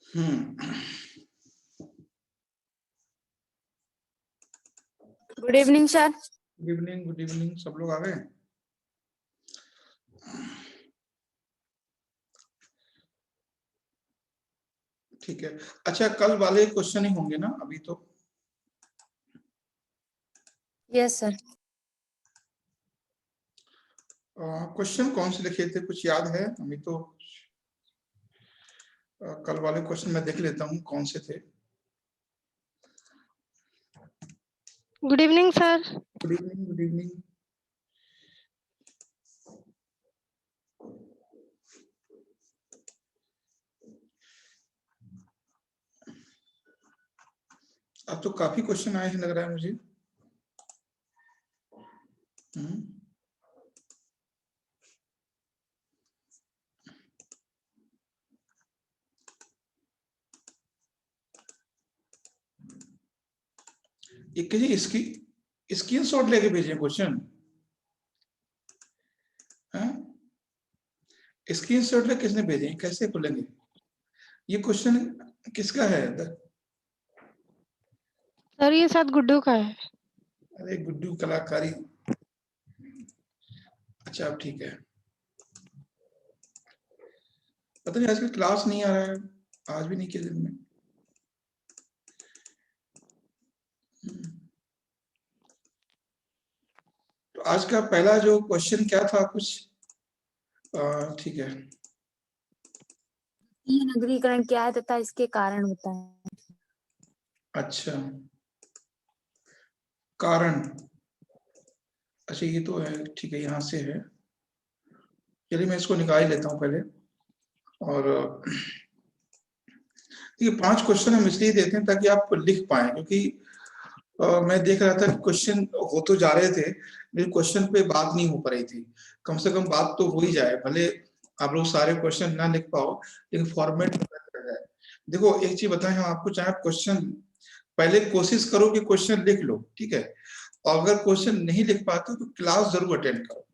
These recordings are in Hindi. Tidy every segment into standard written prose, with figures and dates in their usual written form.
हम्म। Good evening sir. Good evening सब लोग आ गए। ठीक है। अच्छा, कल वाले क्वेश्चन ही होंगे ना अभी तो? Yes sir. क्वेश्चन कौन से लिखे थे, कुछ याद है? अभी तो कल वाले क्वेश्चन मैं देख लेता हूँ कौन से थे। Good evening sir. Good evening, good evening. अब तो काफी क्वेश्चन आए हैं लग रहा है मुझे। ये किसी इसकी स्क्रीन शॉट लेके भेजे क्वेश्चन? स्क्रीन शॉट लेके किसने भेजे, कैसे खुलेंगे ये क्वेश्चन? किसका है? सर ये शायद गुड्डू का है। अरे गुड्डू कलाकारी। अच्छा अब ठीक है। पता नहीं आजकल क्लास नहीं आ रहा है, आज भी नहीं किया दिन में। तो आज का पहला जो क्वेश्चन क्या था कुछ? ठीक है। नगरीकरण क्या है तथा इसके कारण बताएं। अच्छा, कारण। अच्छा ये तो है, ठीक है, यहाँ से है। चलिए मैं इसको निकाल ही लेता हूँ पहले। और ये 5 क्वेश्चन हम इसलिए देते हैं ताकि आप लिख पाए, क्योंकि मैं देख रहा था क्वेश्चन हो तो जा रहे थे लेकिन क्वेश्चन पे बात नहीं हो पा रही थी। कम से कम बात तो हो ही जाए, भले आप लोग सारे क्वेश्चन ना लिख पाओ लेकिन फॉर्मेट में जाए। देखो एक चीज बताएं, हम आपको चाहे क्वेश्चन पहले कोशिश करो कि क्वेश्चन लिख लो, ठीक है? और अगर क्वेश्चन नहीं लिख पाते तो क्लास जरूर अटेंड करो।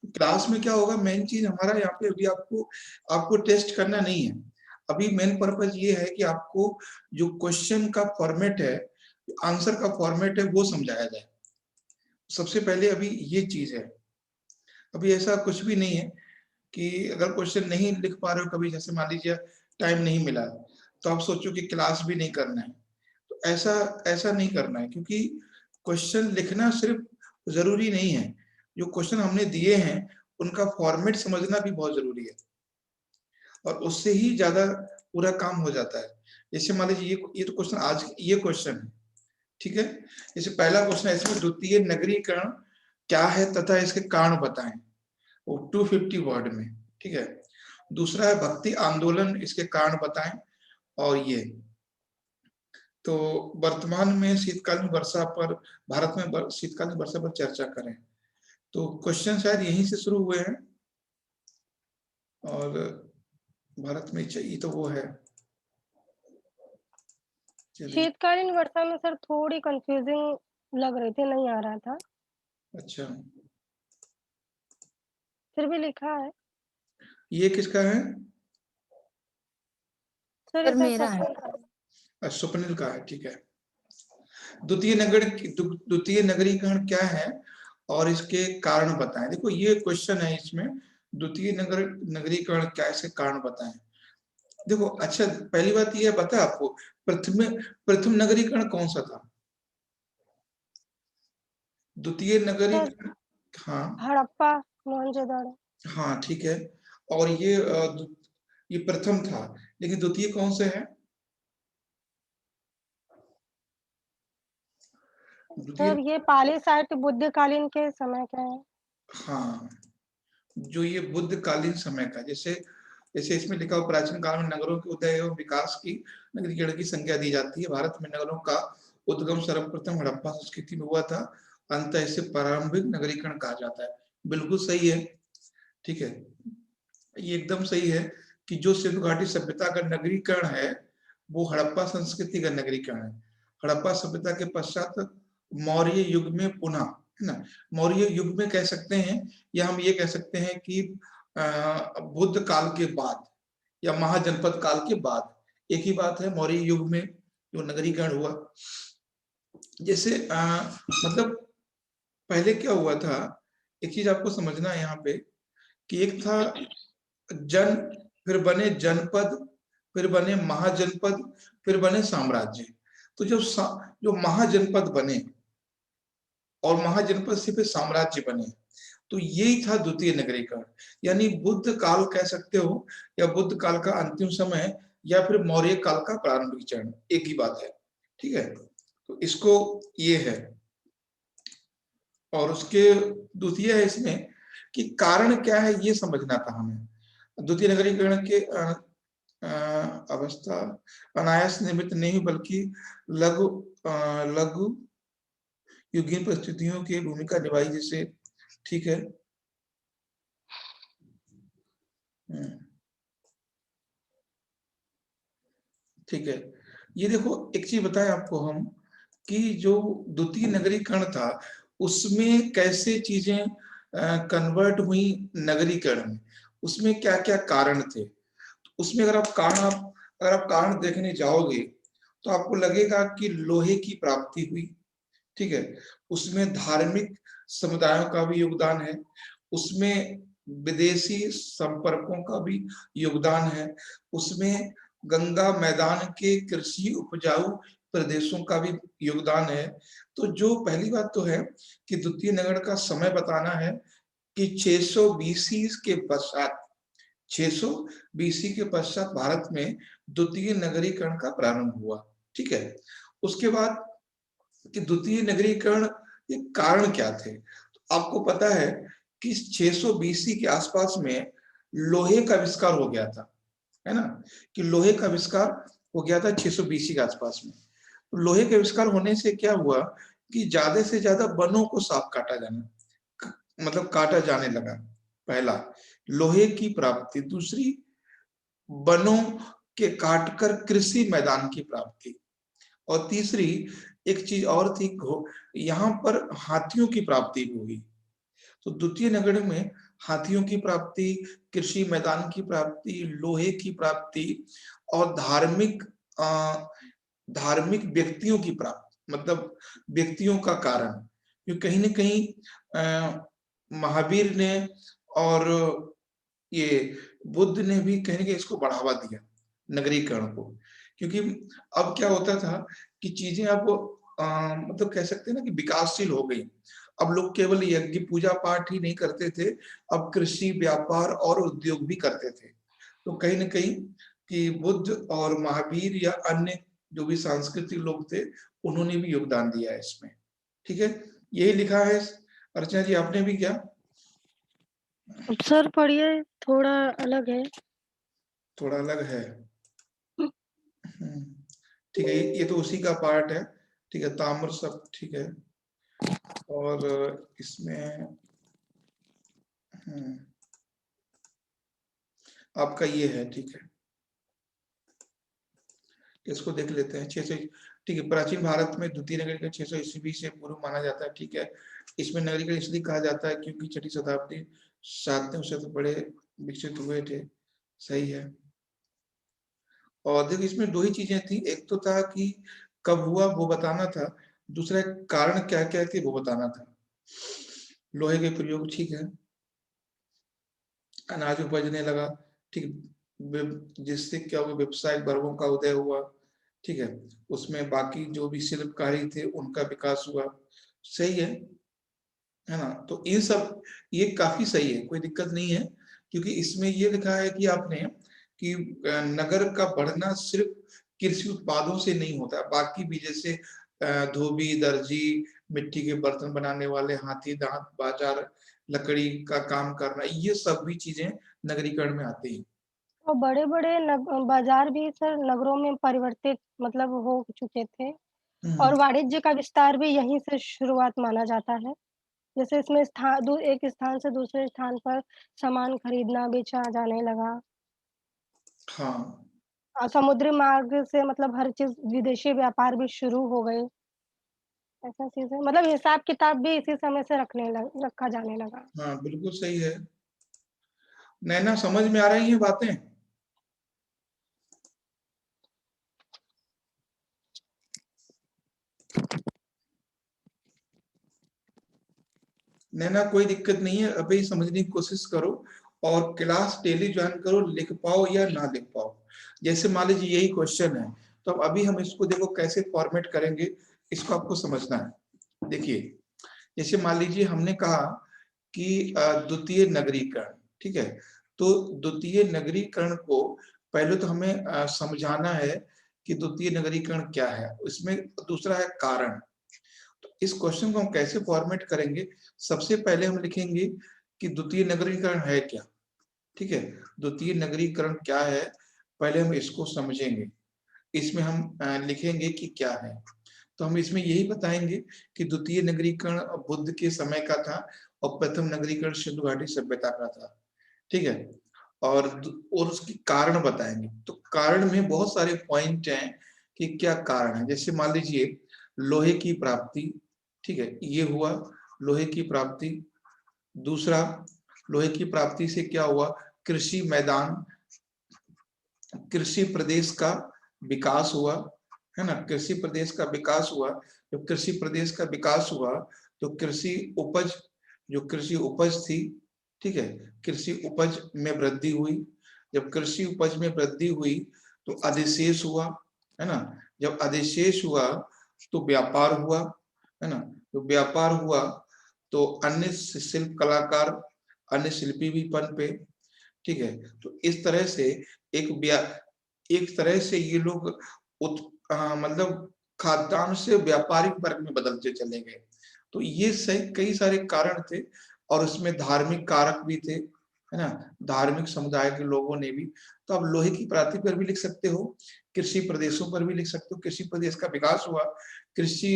क्लास में क्या होगा, मेन चीज हमारा यहाँ पे अभी आपको आपको टेस्ट करना नहीं है। अभी मेन पर्पज ये है कि आपको जो क्वेश्चन का फॉर्मेट है, आंसर का फॉर्मेट है, वो समझाया जाए। सबसे पहले अभी ये चीज है। अभी ऐसा कुछ भी नहीं है कि अगर क्वेश्चन नहीं लिख पा रहे हो कभी, जैसे मान लीजिए टाइम नहीं मिला तो आप सोचो कि क्लास भी नहीं करना है। तो ऐसा ऐसा नहीं करना है, क्योंकि क्वेश्चन लिखना सिर्फ जरूरी नहीं है, जो क्वेश्चन हमने दिए हैं उनका फॉर्मेट समझना भी बहुत जरूरी है, और उससे ही ज्यादा पूरा काम हो जाता है। जैसे मान लीजिए ये तो क्वेश्चन, आज ये क्वेश्चन है, ठीक है? जैसे पहला क्वेश्चन है इसमें, द्वितीय नगरीकरण क्या है तथा इसके कारण बताएं, वो 250 वर्ड में, ठीक है? दूसरा है भक्ति आंदोलन, इसके कारण बताएं। और ये तो वर्तमान में शीतकालीन वर्षा पर, भारत में शीतकालीन वर्षा पर चर्चा करें। तो क्वेश्चन शायद यहीं से शुरू हुए हैं, और भारत में चाहिए तो वो है। शीतकालीन वर्षा में सर थोड़ी कंफ्यूजिंग लग रही थी, नहीं आ रहा था। अच्छा, फिर भी लिखा है। ये किसका है? सर मेरा है। स्वप्निल का है, ठीक है। द्वितीय नगरीकरण क्या है और इसके कारण बताएं। देखो ये क्वेश्चन है इसमें, द्वितीय नगरीकरण क्या, इसके कारण बताएं। देखो अच्छा, पहली बात ये पता है आपको, प्रथम नगरीकरण कौन सा था? द्वितीय नगरीकरण, हाँ हड़प्पा, मोहनजोदड़ो। हाँ ठीक है। और ये प्रथम था, लेकिन द्वितीय कौन से है? सर ये पाली साहित्य बुद्धकालीन के समय का है। हाँ, जो ये बुद्ध कालीन समय का, जैसे जैसे इसमें लिखा हुआ, प्राचीन काल में नगरों के उदय एवं विकास की नगरीकरण की संज्ञा दी जाती है। भारत में नगरों का उद्गम सर्वप्रथम हड़प्पा संस्कृति में हुआ था, अंततः इसे प्रारंभिक नगरीकरण कहा जाता है। बिल्कुल सही है, ठीक है, ये एकदम सही है कि जो सिंधु घाटी सभ्यता का नगरीकरण है वो हड़प्पा संस्कृति का नगरीकरण है। हड़प्पा सभ्यता के पश्चात मौर्य युग में पुनः, है ना, मौर्य युग में कह सकते हैं, या हम ये कह सकते हैं कि बुद्ध काल के बाद या महाजनपद काल के बाद एक ही बात है मौर्य युग में जो नगरीकरण हुआ, जैसे मतलब पहले क्या हुआ था, एक चीज आपको समझना है यहाँ पे कि एक था जन, फिर बने जनपद, फिर बने महाजनपद, फिर बने साम्राज्य। तो जो महाजनपद बने और महाजनपद से फिर साम्राज्य बने, तो यही था द्वितीय नगरीकरण। यानी बुद्ध काल कह सकते हो, या बुद्ध काल का अंतिम समय, या फिर मौर्य काल का प्रारंभिक चरण, एक ही बात है। ठीक है, तो इसको ये है। और उसके द्वितीय है इसमें कि कारण क्या है ये समझना था हमें। द्वितीय नगरीकरण के अवस्था अनायास निमित्त नहीं बल्कि लघु लघु युगीन परिस्थितियों की भूमिका निभाई, जैसे ठीक है। ठीक है, ये देखो एक चीज बताएं आपको हम कि जो द्वितीय नगरीकरण था उसमें कैसे चीजें कन्वर्ट हुई नगरीकरण में, उसमें क्या क्या कारण थे। उसमें अगर आप कारण देखने जाओगे तो आपको लगेगा कि लोहे की प्राप्ति हुई। ठीक है, उसमें धार्मिक समुदायों का भी योगदान है, उसमें विदेशी संपर्कों का भी योगदान है, उसमें गंगा मैदान के कृषि उपजाऊ प्रदेशों का भी योगदान है। तो जो पहली बात तो है कि द्वितीय नगरीकरण का समय बताना है कि 600 बीसी के पश्चात, 600 बीसी के पश्चात भारत में द्वितीय नगरीकरण का प्रारंभ हुआ। ठीक है, उसके बाद कि द्वितीय नगरीकरण के कारण क्या थे। तो आपको पता है कि 600 बीसी के आसपास में लोहे का आविष्कार हो गया था, है ना, कि लोहे का आविष्कार हो गया था 600 बीसी के आसपास में। तो लोहे के आविष्कार होने से क्या हुआ कि ज्यादा से ज्यादा वनों को साफ काटा जाना, मतलब काटा जाने लगा। पहला लोहे की प्राप्ति, दूसरी वनों के काटकर कृषि मैदान की प्राप्ति, और तीसरी एक चीज और थी, यहाँ पर हाथियों की प्राप्ति हुई। तो द्वितीय नगरीकरण में हाथियों की प्राप्ति, कृषि मैदान की प्राप्ति, लोहे की प्राप्ति और धार्मिक व्यक्तियों की प्राप्ति, मतलब व्यक्तियों का कारण। क्योंकि कहीं ना कहीं महावीर ने और ये बुद्ध ने भी कहीं ना कहीं इसको बढ़ावा दिया नगरीकरण को। क्योंकि अब क्या होता था कि चीजें अब मतलब कह सकते हैं ना कि विकासशील हो गई। अब लोग केवल यज्ञ पूजा पाठ ही नहीं करते थे, अब कृषि व्यापार और उद्योग भी करते थे। तो कहीं ना कहीं कि बुद्ध और महावीर या अन्य जो भी सांस्कृतिक लोग थे उन्होंने भी योगदान दिया है इसमें। ठीक है, यही लिखा है। अर्चना जी आपने भी क्या? अब सर पढ़िए, थोड़ा अलग है। थोड़ा अलग है। ठीक है, ये तो उसी का पार्ट है। ठीक है, ताम्र सब ठीक है। और इसमें आपका ये है। ठीक है, इसको देख लेते हैं। 600, ठीक है, प्राचीन भारत में द्वितीय नगरीकरण 600 ईस्वी से पूर्व माना जाता है। ठीक है, इसमें नगरीकरण इसलिए कहा जाता है क्योंकि 6वीं शताब्दी 7वें शताब्दी बड़े विकसित हुए थे। सही है। और देखो इसमें दो ही चीजें थी, एक तो था कि कब हुआ वो बताना था, दूसरा कारण क्या क्या थे वो बताना था। लोहे के प्रयोग, ठीक है, अनाज उपजने लगा। ठीक, जिससे क्या हुआ, व्यवसायिक वर्गों का उदय हुआ। ठीक है, उसमें बाकी जो भी शिल्पकारी थे उनका विकास हुआ। सही है ना। तो ये सब ये काफी सही है, कोई दिक्कत नहीं है। क्योंकि इसमें ये लिखा है कि आपने कि नगर का बढ़ना सिर्फ कृषि उत्पादों से नहीं होता, बाकी भी जैसे धोबी, दर्जी, मिट्टी के बर्तन बनाने वाले, हाथी दांत बाजार, लकड़ी का काम करना, ये सब भी चीजें नगरीकरण में आती हैं। और बड़े-बड़े बाजार भी सर नगरों में परिवर्तित मतलब हो चुके थे, और वाणिज्य का विस्तार भी यहीं से शुरुआत माना जाता है। जैसे इसमें एक स्थान से दूसरे स्थान पर सामान खरीदना, बेचा जाने लगा। हाँ, समुद्री मार्ग से मतलब हर चीज़, विदेशी व्यापार भी शुरू हो गए। ऐसा चीज़ है, मतलब हिसाब-किताब भी इसी समय से रखा जाने लगा। हाँ, बिल्कुल सही है। नैना समझ में आ रही है बातें? नैना कोई दिक्कत नहीं है, अभी समझने की कोशिश करो और क्लास डेली ज्वाइन करो, लिख पाओ या ना लिख पाओ। जैसे मान लीजिए यही क्वेश्चन है, तो अभी हम इसको देखो कैसे फॉर्मेट करेंगे, इसको आपको समझना है। देखिए, जैसे मान लीजिए हमने कहा कि द्वितीय नगरीकरण, ठीक है, तो द्वितीय नगरीकरण को पहले तो हमें समझाना है कि द्वितीय नगरीकरण क्या है, इसमें दूसरा है कारण। तो इस क्वेश्चन को हम कैसे फॉर्मेट करेंगे, सबसे पहले हम लिखेंगे कि द्वितीय नगरीकरण है क्या, ठीक है, द्वितीय नगरीकरण क्या है, पहले हम इसको समझेंगे, इसमें हम लिखेंगे कि क्या है। तो हम इसमें यही बताएंगे कि द्वितीय नगरीकरण बुद्ध के समय का था और प्रथम नगरीकरण सिंधु घाटी सभ्यता का था, ठीक है, और उसकी कारण बताएंगे। तो कारण में बहुत सारे पॉइंट हैं कि क्या कारण है। जैसे मान लीजिए लोहे की प्राप्ति, ठीक है, ये हुआ लोहे की प्राप्ति। दूसरा, लोहे की प्राप्ति से क्या हुआ, कृषि मैदान, कृषि प्रदेश का विकास हुआ, है ना, कृषि प्रदेश का विकास हुआ। जब कृषि प्रदेश का विकास हुआ तो कृषि उपज, जो कृषि उपज थी, ठीक है, कृषि उपज में वृद्धि हुई। जब कृषि उपज में वृद्धि हुई तो अधिशेष हुआ, है ना, जब अधिशेष हुआ तो व्यापार हुआ, है ना, तो व्यापार हुआ तो अन्य शिल्प कलाकार, अन्य शिल्पी भी पनपे, ठीक है। तो इस तरह से एक तरह से ये लोग मतलब खाद्यान्न से व्यापारिक वर्ग में बदलते चले गए। तो ये सही कई सारे कारण थे और उसमें धार्मिक कारक भी थे, है ना, धार्मिक समुदाय के लोगों ने भी। तो आप लोहे की प्राप्ति पर भी लिख सकते हो, कृषि प्रदेशों पर भी लिख सकते हो, कृषि प्रदेश का विकास हुआ, कृषि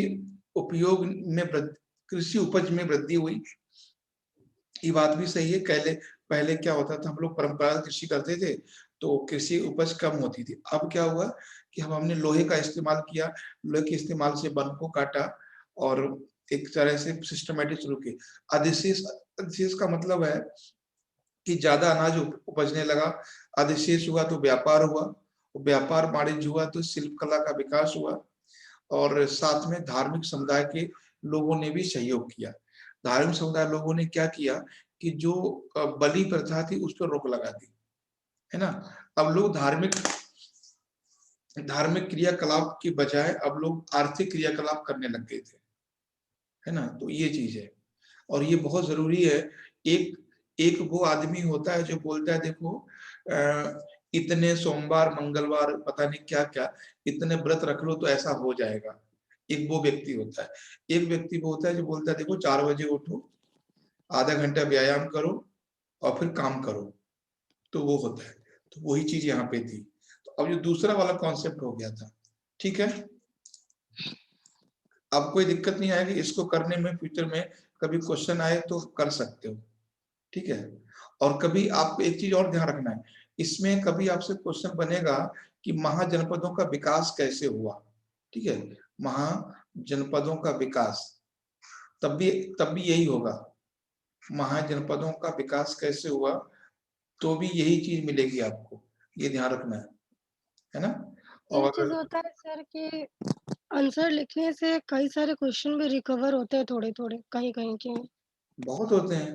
उपयोग में कृषि उपज में वृद्धि हुई। ये बात भी सही है, पहले पहले क्या होता था, हम लोग परंपरागत कृषि करते थे तो कृषि उपज कम होती थी। अब क्या हुआ कि हमने लोहे का इस्तेमाल किया, लोहे के इस्तेमाल से वन को काटा और एक तरह से सिस्टमेटिक शुरू की। अधिशेष, अधिशेष का मतलब है कि ज्यादा अनाज उपजने लगा, अधिशेष हुआ तो व्यापार हुआ, व्यापार वाणिज्य हुआ तो शिल्प कला का विकास हुआ और साथ में धार्मिक समुदाय के लोगों ने भी सहयोग किया। धार्मिक समुदाय लोगों ने क्या किया कि जो बलि प्रथा थी उस पर रोक लगा दी, है ना। अब लोग धार्मिक धार्मिक क्रियाकलाप की बजाय अब लोग आर्थिक क्रियाकलाप करने लग गए थे, है ना। तो ये चीज है और ये बहुत जरूरी है। एक एक वो आदमी होता है जो बोलता है देखो इतने सोमवार मंगलवार पता नहीं क्या क्या, इतने व्रत रख लो तो ऐसा हो जाएगा, एक वो व्यक्ति होता है। एक व्यक्ति वो होता है जो बोलता है देखो 4 बजे उठो, आधा घंटा व्यायाम करो और फिर काम करो, तो वो होता है। तो वही चीज यहाँ पे थी। तो अब जो दूसरा वाला कॉन्सेप्ट हो गया था, ठीक है। अब कोई दिक्कत नहीं आएगी इसको करने में, फ्यूचर में कभी क्वेश्चन आए तो कर सकते हो, ठीक है। और कभी आप एक चीज और ध्यान रखना है, इसमें कभी आपसे क्वेश्चन बनेगा कि महाजनपदों का विकास कैसे हुआ, ठीक है, महाजनपदों का विकास, तब भी यही होगा, महाजनपदों का विकास कैसे हुआ, तो भी यही चीज मिलेगी आपको, ये ध्यान रखना है ना। एक चीज और होता है सर कि आंसर लिखने से कई सारे क्वेश्चन भी रिकवर होते हैं थोड़े-थोड़े, कहीं-कहीं के। बहुत होते हैं,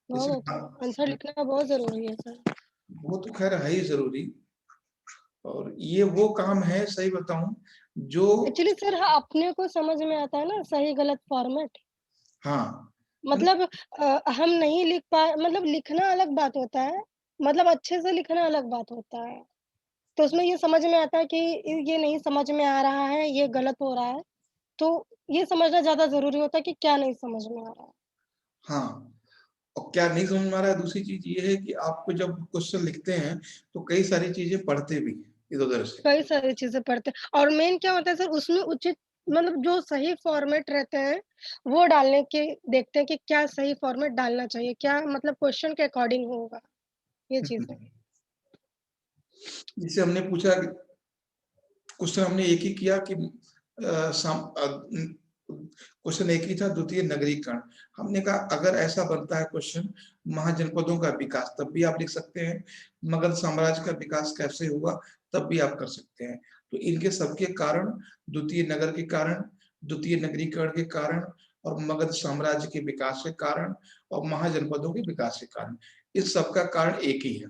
बहुत जैसे होते हैं। आंसर लिखना बहुत ज़रूरी है सर। वो तो खैर है ही जरूरी। और ये वो काम है, सही बताऊं, जो एक्चुअली सर हाँ, अपने को समझ में आता है ना सही-गलत फॉर्मेट। हाँ मतलब हम नहीं लिख मतलब लिखना अलग बात होता है, मतलब अच्छे से लिखना अलग बात होता है। तो उसमें ये समझ में आता है कि ये नहीं समझ में आ रहा है, ये गलत हो रहा है। तो ये समझना ज़्यादा ज़रूरी होता है कि क्या नहीं समझ में आ रहा है। हाँ, और क्या नहीं समझ में आ रहा है, दूसरी चीज ये है कि आपको जब क्वेश्चन लिखते हैं तो कई सारी चीजें पढ़ते भी हैं इधर उधर से। कई सारी चीज़ें पढ़ते हैं और मेन क्या होता है सर उसमें उचित मतलब जो सही फॉर्मेट रहते हैं, वो डालने के देखते हैं कि क्या सही फॉर्मेट डालना चाहिए, क्या मतलब क्वेश्चन के अकॉर्डिंग होगा, ये चीज़ है। जैसे हमने पूछा, क्वेश्चन हमने एक ही किया कि क्वेश्चन एक ही था, द्वितीय नगरीकरण। हमने कहा अगर ऐसा बनता है क्वेश्चन महाजनपदों का विकास, तब भी आप लिख सकते हैं, मगध साम्राज्य का विकास कैसे हुआ, तब भी आप कर सकते हैं। तो इनके सबके कारण, द्वितीय नगर के कारण, द्वितीय नगरीकरण के कारण, और मगध साम्राज्य के विकास के कारण और महाजनपदों के विकास के कारण, इस सब का कारण एक ही है।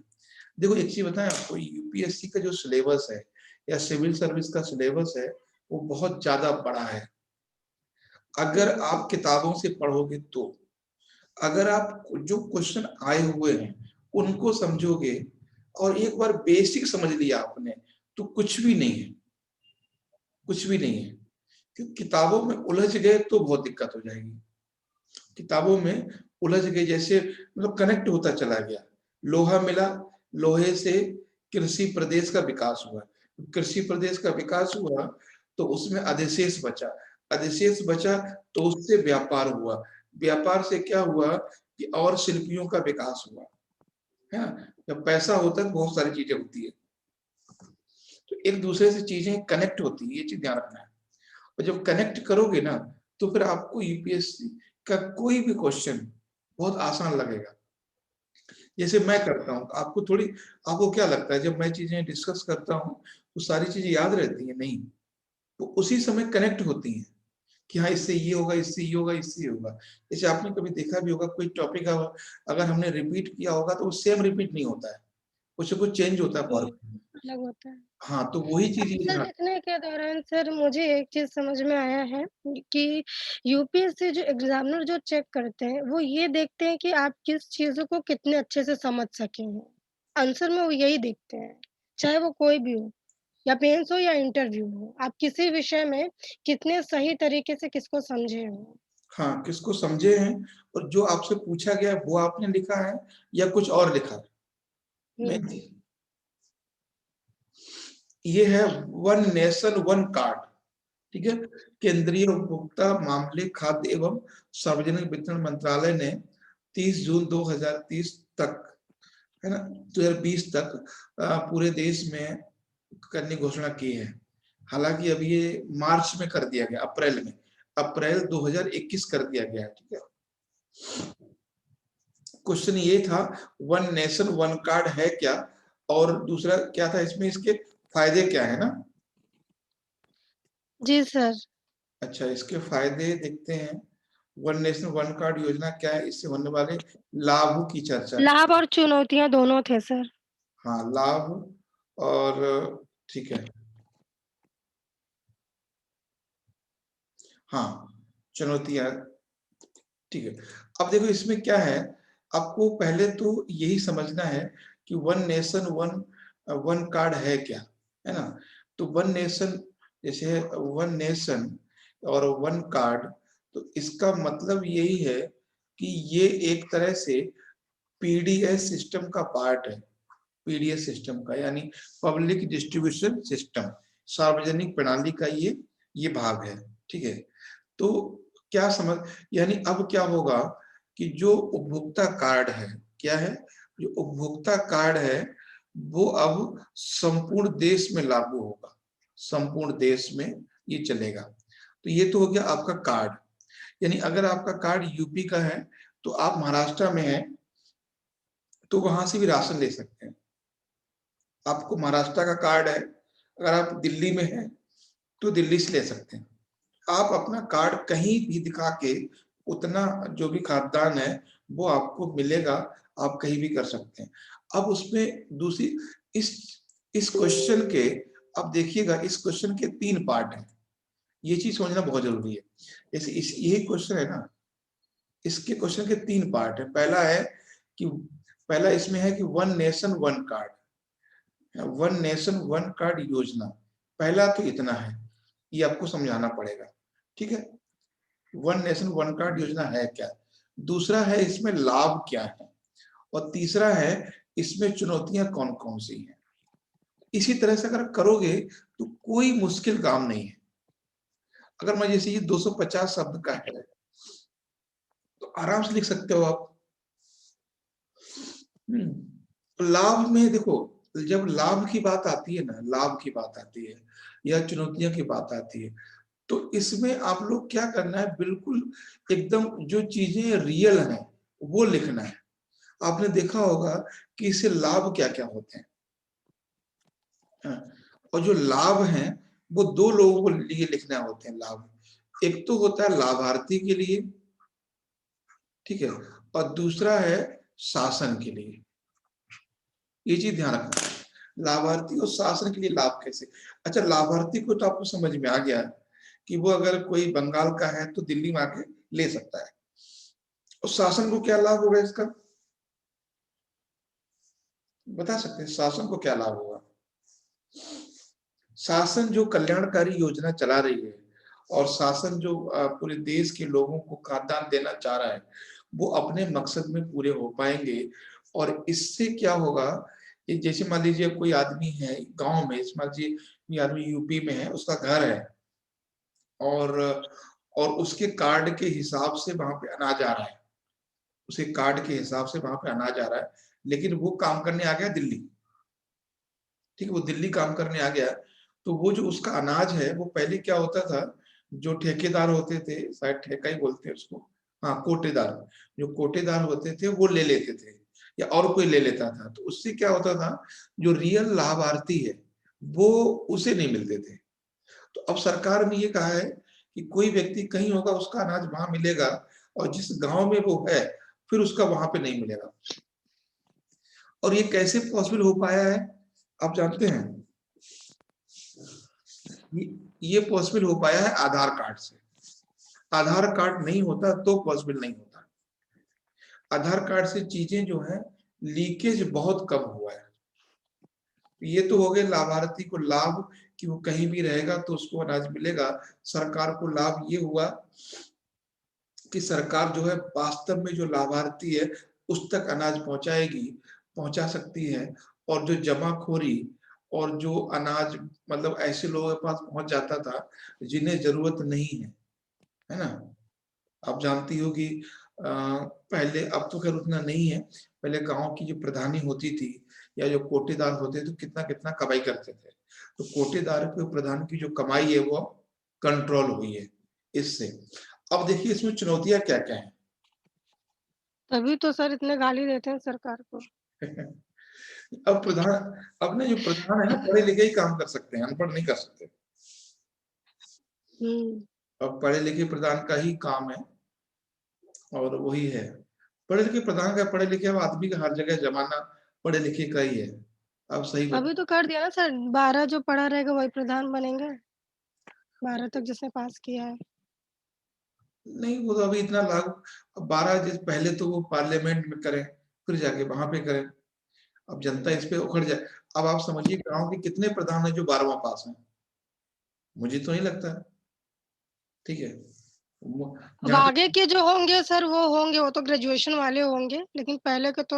देखो एक चीज बताएं आपको, यूपीएससी का जो सिलेबस है या सिविल सर्विस का सिलेबस है वो बहुत ज्यादा बड़ा है। अगर आप किताबों से पढ़ोगे तो, अगर आप जो क्वेश्चन आए हुए हैं उनको समझोगे और एक बार बेसिक समझ लिया आपने तो कुछ भी नहीं है, कुछ भी नहीं है। क्योंकि किताबों में उलझ गए तो बहुत दिक्कत हो जाएगी। किताबों में उलझ गए जैसे मतलब कनेक्ट होता चला गया, लोहा मिला, लोहे से कृषि प्रदेश का विकास हुआ, कृषि प्रदेश का विकास हुआ तो उसमें अधिशेष बचा, अधिशेष बचा तो उससे व्यापार हुआ, व्यापार से क्या हुआ कि और शिल्पियों का विकास हुआ, है ना। जब पैसा होता है बहुत सारी चीजें होती है, तो एक दूसरे से चीजें कनेक्ट होती है, ये चीज ध्यान रखना है। और जब कनेक्ट करोगे ना तो फिर आपको यूपीएससी का कोई भी क्वेश्चन बहुत आसान लगेगा। जैसे मैं करता हूँ, आपको थोड़ी, आपको क्या लगता है जब मैं चीजें डिस्कस करता हूँ तो सारी चीजें याद रहती है? नहीं, तो उसी समय कनेक्ट होती हैं कि हाँ इससे ये होगा, इससे ये होगा, इससे ये होगा। जैसे आपने कभी देखा भी होगा कोई टॉपिक अगर हमने रिपीट किया होगा तो वो सेम रिपीट नहीं होता है, कुछ कुछ चेंज होता है फॉर्मेट। अलग होता है। हाँ तो वही चीज ये आंसर लिखने के दौरान सर मुझे एक चीज़ समझ में आया है कि यूपीएससी जो एग्ज़ामिनर जो चेक करते हैं, वो ये देखते हैं कि आप किस चीज़ों को कितने अच्छे से समझ सके हैं। आंसर में वो यही देखते हैं, चाहे वो कोई भी हो, या मेंस हो या इंटरव्यू हो। आप किसी विषय में कितने सही तरीके से किसको समझे हो। हाँ किसको समझे हैं और जो आपसे पूछा गया है वो आपने लिखा है या कुछ और लिखा है। हुँ, मैं ये है वन नेशन वन कार्ड, ठीक है। केंद्रीय उपभोक्ता मामले, खाद्य एवं सार्वजनिक वितरण मंत्रालय ने 30 जून 2030 तक, है ना, 2020 तक पूरे देश में करने की घोषणा की है। हालांकि अभी ये मार्च में कर दिया गया, अप्रैल में, अप्रैल 2021 कर दिया गया है, ठीक है। क्वेश्चन ये था वन नेशन वन कार्ड है क्या, और दूसरा क्या था इसमें, इसके फायदे क्या है ना। जी सर। अच्छा इसके फायदे देखते हैं। वन नेशन वन कार्ड योजना क्या है, इससे होने वाले लाभ की चर्चा। लाभ और चुनौतियाँ दोनों थे सर। हाँ लाभ और, ठीक है, हाँ चुनौतियां, ठीक है। अब देखो इसमें क्या है, आपको पहले तो यही समझना है कि one nation one one card है क्या, है ना। तो वन नेशन, जैसे वन नेशन और वन कार्ड, तो इसका मतलब यही है कि ये एक तरह से पीडीएस सिस्टम का पार्ट है, पीडीएस सिस्टम का, यानी पब्लिक डिस्ट्रीब्यूशन सिस्टम, सार्वजनिक प्रणाली का ये भाग है, ठीक है। तो क्या समझ, यानी अब क्या होगा कि जो उपभोक्ता कार्ड है, क्या है, जो उपभोक्ता कार्ड है वो अब संपूर्ण देश में लागू होगा, संपूर्ण देश में ये चलेगा। तो ये तो हो गया आपका कार्ड, यानी अगर आपका कार्ड यूपी का है तो आप महाराष्ट्र में हैं तो वहां से भी राशन ले सकते हैं। आपको महाराष्ट्र का कार्ड है, अगर आप दिल्ली में हैं तो दिल्ली से ले सकते हैं। आप अपना कार्ड कहीं भी दिखा के उतना जो भी खाद्यान्न है वो आपको मिलेगा, आप कहीं भी कर सकते हैं। अब उसमें दूसरी, इस क्वेश्चन के, अब देखिएगा इस क्वेश्चन के 3 पार्ट हैं, ये चीज समझना बहुत जरूरी है। जैसे इस यही क्वेश्चन है ना, इसके क्वेश्चन के 3 पार्ट है। पहला है कि, पहला इसमें है कि one nation one card, one nation one card योजना, पहला तो इतना है, ये आपको समझाना पड़ेगा, ठीक है। वन नेशन वन कार्ड योजना है क्या, दूसरा है इसमें लाभ क्या है, और तीसरा है इसमें चुनौतियां कौन कौन सी हैं। इसी तरह से अगर करोगे तो कोई मुश्किल काम नहीं है। अगर मैं जैसे ये 250 शब्द का है तो आराम से लिख सकते हो आप। तो लाभ में देखो, जब लाभ की बात आती है ना, लाभ की बात आती है या चुनौतियों की बात आती है, तो इसमें आप लोग क्या करना है, बिल्कुल एकदम जो चीजें रियल हैं वो लिखना है। आपने देखा होगा कि इससे लाभ क्या क्या होते हैं, हाँ, और जो लाभ हैं वो 2 लोगों को लिए लिखना होते हैं लाभ। एक तो होता है लाभार्थी के लिए, ठीक है, और दूसरा है शासन के लिए। ये चीज ध्यान रखना, लाभार्थी और शासन के लिए लाभ कैसे। अच्छा, लाभार्थी को तो आपको समझ में आ गया कि वो अगर कोई बंगाल का है तो दिल्ली में आके ले सकता है, और शासन को क्या लाभ होगा इसका, बता सकते हैं शासन को क्या लाभ होगा। शासन जो कल्याणकारी योजना चला रही है और शासन जो पूरे देश के लोगों को खाद्यान्न देना चाह रहा है, वो अपने मकसद में पूरे हो पाएंगे। और इससे क्या होगा, ये जैसे मान लीजिए कोई आदमी है गांव में, मान लीजिए ये आदमी यूपी में है, उसका घर है और उसके कार्ड के हिसाब से वहां पे अनाज आ रहा है, उसके कार्ड के हिसाब से वहां पे अनाज आ रहा है, लेकिन वो काम करने आ गया दिल्ली, ठीक है, वो दिल्ली काम करने आ गया, तो वो जो उसका अनाज है वो पहले क्या होता था, जो ठेकेदार होते थे, शायद ठेका ही बोलते हैं उसको, हाँ कोटेदार, जो कोटेदार होते थे वो ले लेते थे या और कोई ले लेता था, तो उससे क्या होता था, जो रियल लाभार्थी है वो उसे नहीं मिलते थे। तो अब सरकार ने ये कहा है कि कोई व्यक्ति कहीं होगा, उसका अनाज वहां मिलेगा, और जिस गांव में वो है फिर उसका वहां पे नहीं मिलेगा। और ये कैसे पॉसिबल हो पाया है आप जानते हैं, ये पॉसिबल हो पाया है आधार कार्ड से। आधार कार्ड नहीं होता तो पॉसिबल नहीं होता। आधार कार्ड से चीजें जो है लीकेज बहुत कम हुआ है। ये तो हो गए लाभार्थी को लाभ कि वो कहीं भी रहेगा तो उसको अनाज मिलेगा। सरकार को लाभ ये हुआ कि सरकार जो है वास्तव में जो लाभार्थी है उस तक अनाज पहुंचाएगी, पहुंचा सकती है। और जो जमाखोरी और जो अनाज मतलब ऐसे लोगों के पास पहुंच जाता था जिन्हें जरूरत नहीं है ना। आप जानती हो कि पहले, अब तो खैर उतना नहीं है, पहले गांव की जो प्रधानी होती थी या जो कोटेदार होते थे तो कितना कितना कमाई करते थे, तो कोटेदार के प्रधान की जो कमाई है वो कंट्रोल हुई है इससे। अब देखिए इसमें चुनौतियां क्या क्या हैं। तभी तो सर इतने गाली देते हैं सरकार को। अब प्रधान, अब ना जो प्रधान है ना पढ़े लिखे ही काम कर सकते हैं, अनपढ़ नहीं कर सकते। अब पढ़े लिखे प्रधान का ही काम है और वही है। पढ़े लिखे प्रधान का, पढ़े लिखे आदमी का हर जगह जमाना पढ़े लिखे का ही है। अब सही अभी तो कर दिया ना सर, 12 जो पढ़ा रहेगा वही प्रधान बनेंगे, 12 तक जिसने पास किया है। नहीं, वो तो अभी इतना लागू, अब 12 जिस पहले तो वो पार्लियामेंट में करें फिर जाके वहां पे करें, अब जनता इस पे उखड़ जाए। अब आप समझिए गांव के कितने प्रधान है जो 12वां पास है, मुझे तो नहीं लगता, ठीक है। अब आगे के जो होंगे सर वो तो ग्रेजुएशन वाले होंगे, लेकिन पहले के तो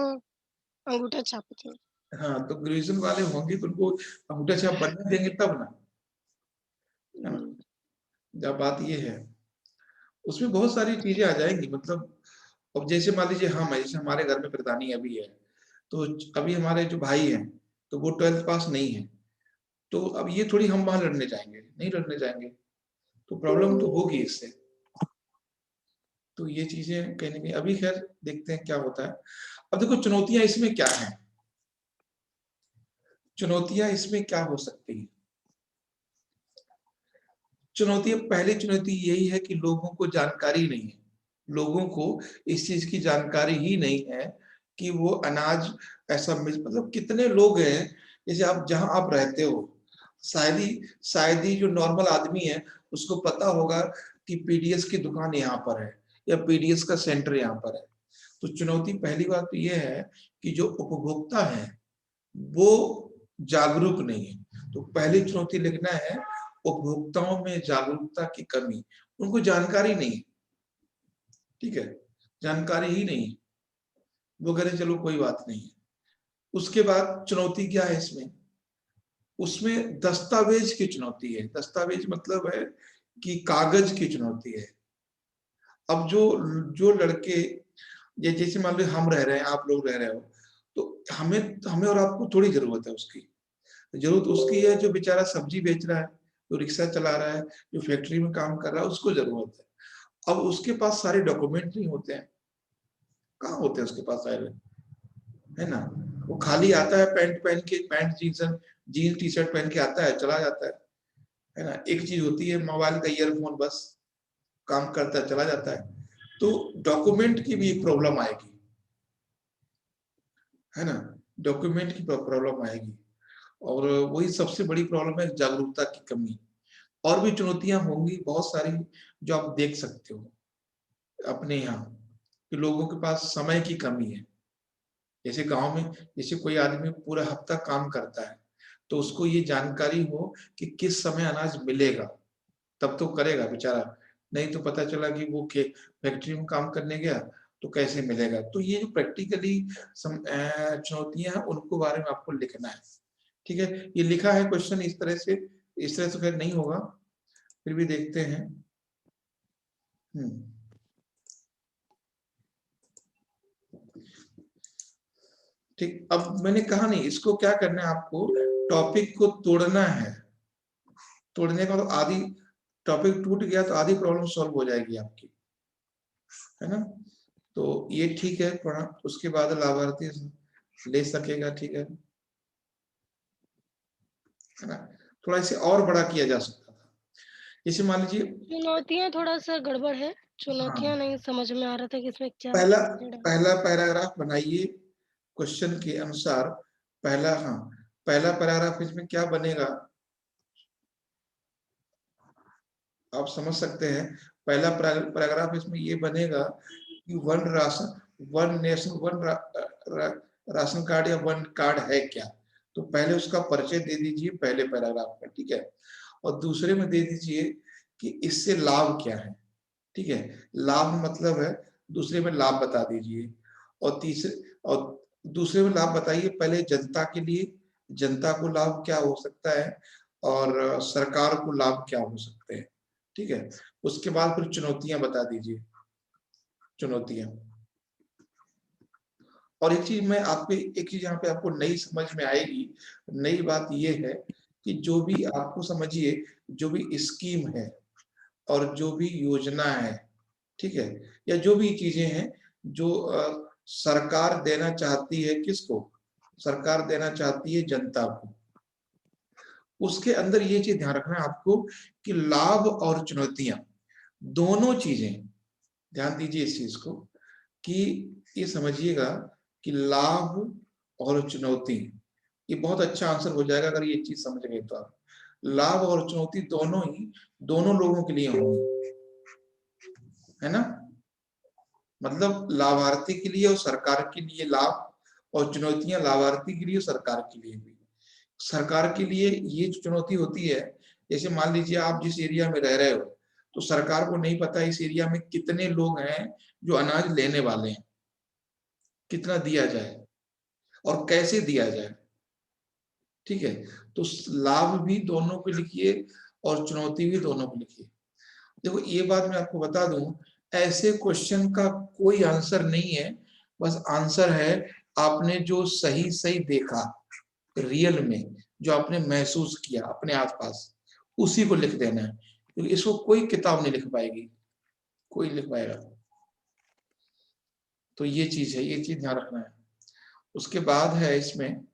अंगूठे छाप थे। हाँ, तो ग्रेजुएशन वाले होंगे तो उनको अंगूठा छाप बनने देंगे तब ना, है ना। जब बात ये है, उसमें बहुत सारी चीजें आ जाएंगी। मतलब अब जैसे मान लीजिए हम है, जैसे हमारे घर में प्रधानी अभी है, तो अभी हमारे जो भाई हैं तो वो 12th पास नहीं है, तो अब ये थोड़ी हम वहां लड़ने जाएंगे, नहीं लड़ने जाएंगे, तो प्रॉब्लम तो होगी इससे। तो ये चीजें कहीं ना कहीं अभी खैर देखते हैं क्या होता है। अब देखो चुनौतियां इसमें क्या है, चुनौतियां इसमें क्या हो सकती है। चुनौती, पहली चुनौती यही है कि लोगों को जानकारी नहीं है, लोगों को इस चीज की जानकारी ही नहीं है कि वो अनाज ऐसा मतलब कितने लोग हैं, जैसे आप जहां आप रहते हो, शायद ही जो नॉर्मल आदमी है उसको पता होगा कि पीडीएस की दुकान यहाँ पर है या पीडीएस का सेंटर यहाँ पर है। तो चुनौती पहली बात तो ये है कि जो उपभोक्ता है वो जागरूक नहीं है। तो पहली चुनौती लिखना है उपभोक्ताओं में जागरूकता की कमी, उनको जानकारी नहीं, ठीक है, जानकारी ही नहीं, वो कह रहे चलो कोई बात नहीं है। उसके बाद चुनौती क्या है इसमें, उसमें दस्तावेज की चुनौती है। दस्तावेज मतलब है कि कागज की चुनौती है। अब जो जो लड़के, ये जैसे मान लो हम रह रहे हैं, आप लोग रह रहे हो, तो हमें और आपको थोड़ी जरूरत है उसकी, जरूरत उसकी है जो बेचारा सब्जी बेच रहा है, जो रिक्शा चला रहा है, जो फैक्ट्री में काम कर रहा है, उसको जरूरत है। अब उसके पास सारे डॉक्यूमेंट नहीं होते हैं, कहाँ होते हैं उसके पास सारे, है ना। वो खाली आता है पैंट पहन के, पैंट जीन्स टी शर्ट पहन के आता है, चला जाता है ना। एक चीज होती है मोबाइल का ईयरफोन बस, काम करता चला जाता है, तो डॉक्यूमेंट की भी एक प्रॉब्लम आएगी, है ना, डॉक्यूमेंट की प्रॉब्लम आएगी। और वही सबसे बड़ी प्रॉब्लम है, जागरूकता की कमी। और भी चुनौतियां होंगी बहुत सारी जो आप देख सकते हो अपने यहाँ, कि लोगों के पास समय की कमी है। जैसे गांव में जैसे कोई आदमी पूरा हफ्ता काम करता है, तो उसको ये जानकारी हो कि किस समय अनाज मिलेगा, तब तो करेगा बेचारा, नहीं तो पता चला कि वो फैक्ट्री में काम करने गया तो कैसे मिलेगा। तो ये जो प्रैक्टिकली चुनौतियां हैं, उनको बारे में आपको लिखना है। ठीक है, ये लिखा है क्वेश्चन इस तरह से खैर नहीं होगा, फिर भी देखते हैं। ठीक, अब मैंने कहा नहीं, इसको क्या करना है, आपको टॉपिक को तोड़ना है। तोड़ने का तो आधी टॉपिक टूट गया तो आधी प्रॉब्लम सॉल्व हो जाएगी आपकी, है ना। तो ये ठीक है पढ़ा, उसके बाद लाभार्थी ले सकेगा, ठीक है ना। थोड़ा इसे और बड़ा किया जा सकता था, जैसे मान लीजिए चुनौतियां थोड़ा सा गड़बड़ है, चुनौतियां हाँ, नहीं समझ में आ रहा था कि इसमें क्या पहला जड़ है। पहला पैराग्राफ बनाइए क्वेश्चन के अनुसार। पहला पैराग्राफ इसमें क्या बनेगा आप समझ सकते हैं। पहला पैराग्राफ इसमें ये बनेगा कि वन नेशन राशन कार्ड या वन कार्ड है क्या। तो पहले उसका परिचय दे दीजिए पहले पैराग्राफ में, ठीक है। और दूसरे में दे दीजिए कि इससे लाभ क्या है, ठीक है। लाभ मतलब है, दूसरे में लाभ बता दीजिए। और दूसरे में लाभ बताइए, पहले जनता के लिए, जनता को लाभ क्या हो सकता है और सरकार को लाभ क्या हो सकते हैं, ठीक है। उसके बाद फिर चुनौतियां बता दीजिए, चुनौतियां। और एक चीज यहाँ पे आपको नई समझ में आएगी। नई बात ये है कि जो भी आपको समझिए, जो भी स्कीम है और जो भी योजना है, ठीक है, या जो भी चीजें हैं जो सरकार देना चाहती है, किसको सरकार देना चाहती है, जनता को। उसके अंदर ये चीज ध्यान रखना है आपको कि लाभ और चुनौतियां दोनों चीजें, ध्यान दीजिए इस चीज को, कि ये समझिएगा कि लाभ और चुनौती, ये बहुत अच्छा आंसर हो जाएगा अगर ये चीज समझ गए तो आप। लाभ और चुनौती दोनों ही दोनों लोगों के लिए होंगी, है ना। मतलब लाभार्थी के लिए और सरकार के लिए लाभ, और चुनौतियां लाभार्थी के लिए और सरकार के लिए भी। सरकार के लिए ये चुनौती होती है, जैसे मान लीजिए आप जिस एरिया में रह रहे हो, तो सरकार को नहीं पता इस एरिया में कितने लोग हैं जो अनाज लेने वाले हैं, कितना दिया जाए और कैसे दिया जाए, ठीक है। तो लाभ भी दोनों को लिखिए और चुनौती भी दोनों को लिखिए। देखो ये बात मैं आपको बता दूं, ऐसे क्वेश्चन का कोई आंसर नहीं है, बस आंसर है आपने जो सही सही देखा रियल में, जो आपने महसूस किया अपने आसपास, उसी को लिख देना है, क्योंकि इसको कोई किताब नहीं लिख पाएगी, कोई लिख पाएगा। तो ये चीज है, ये चीज ध्यान रखना है। उसके बाद है इसमें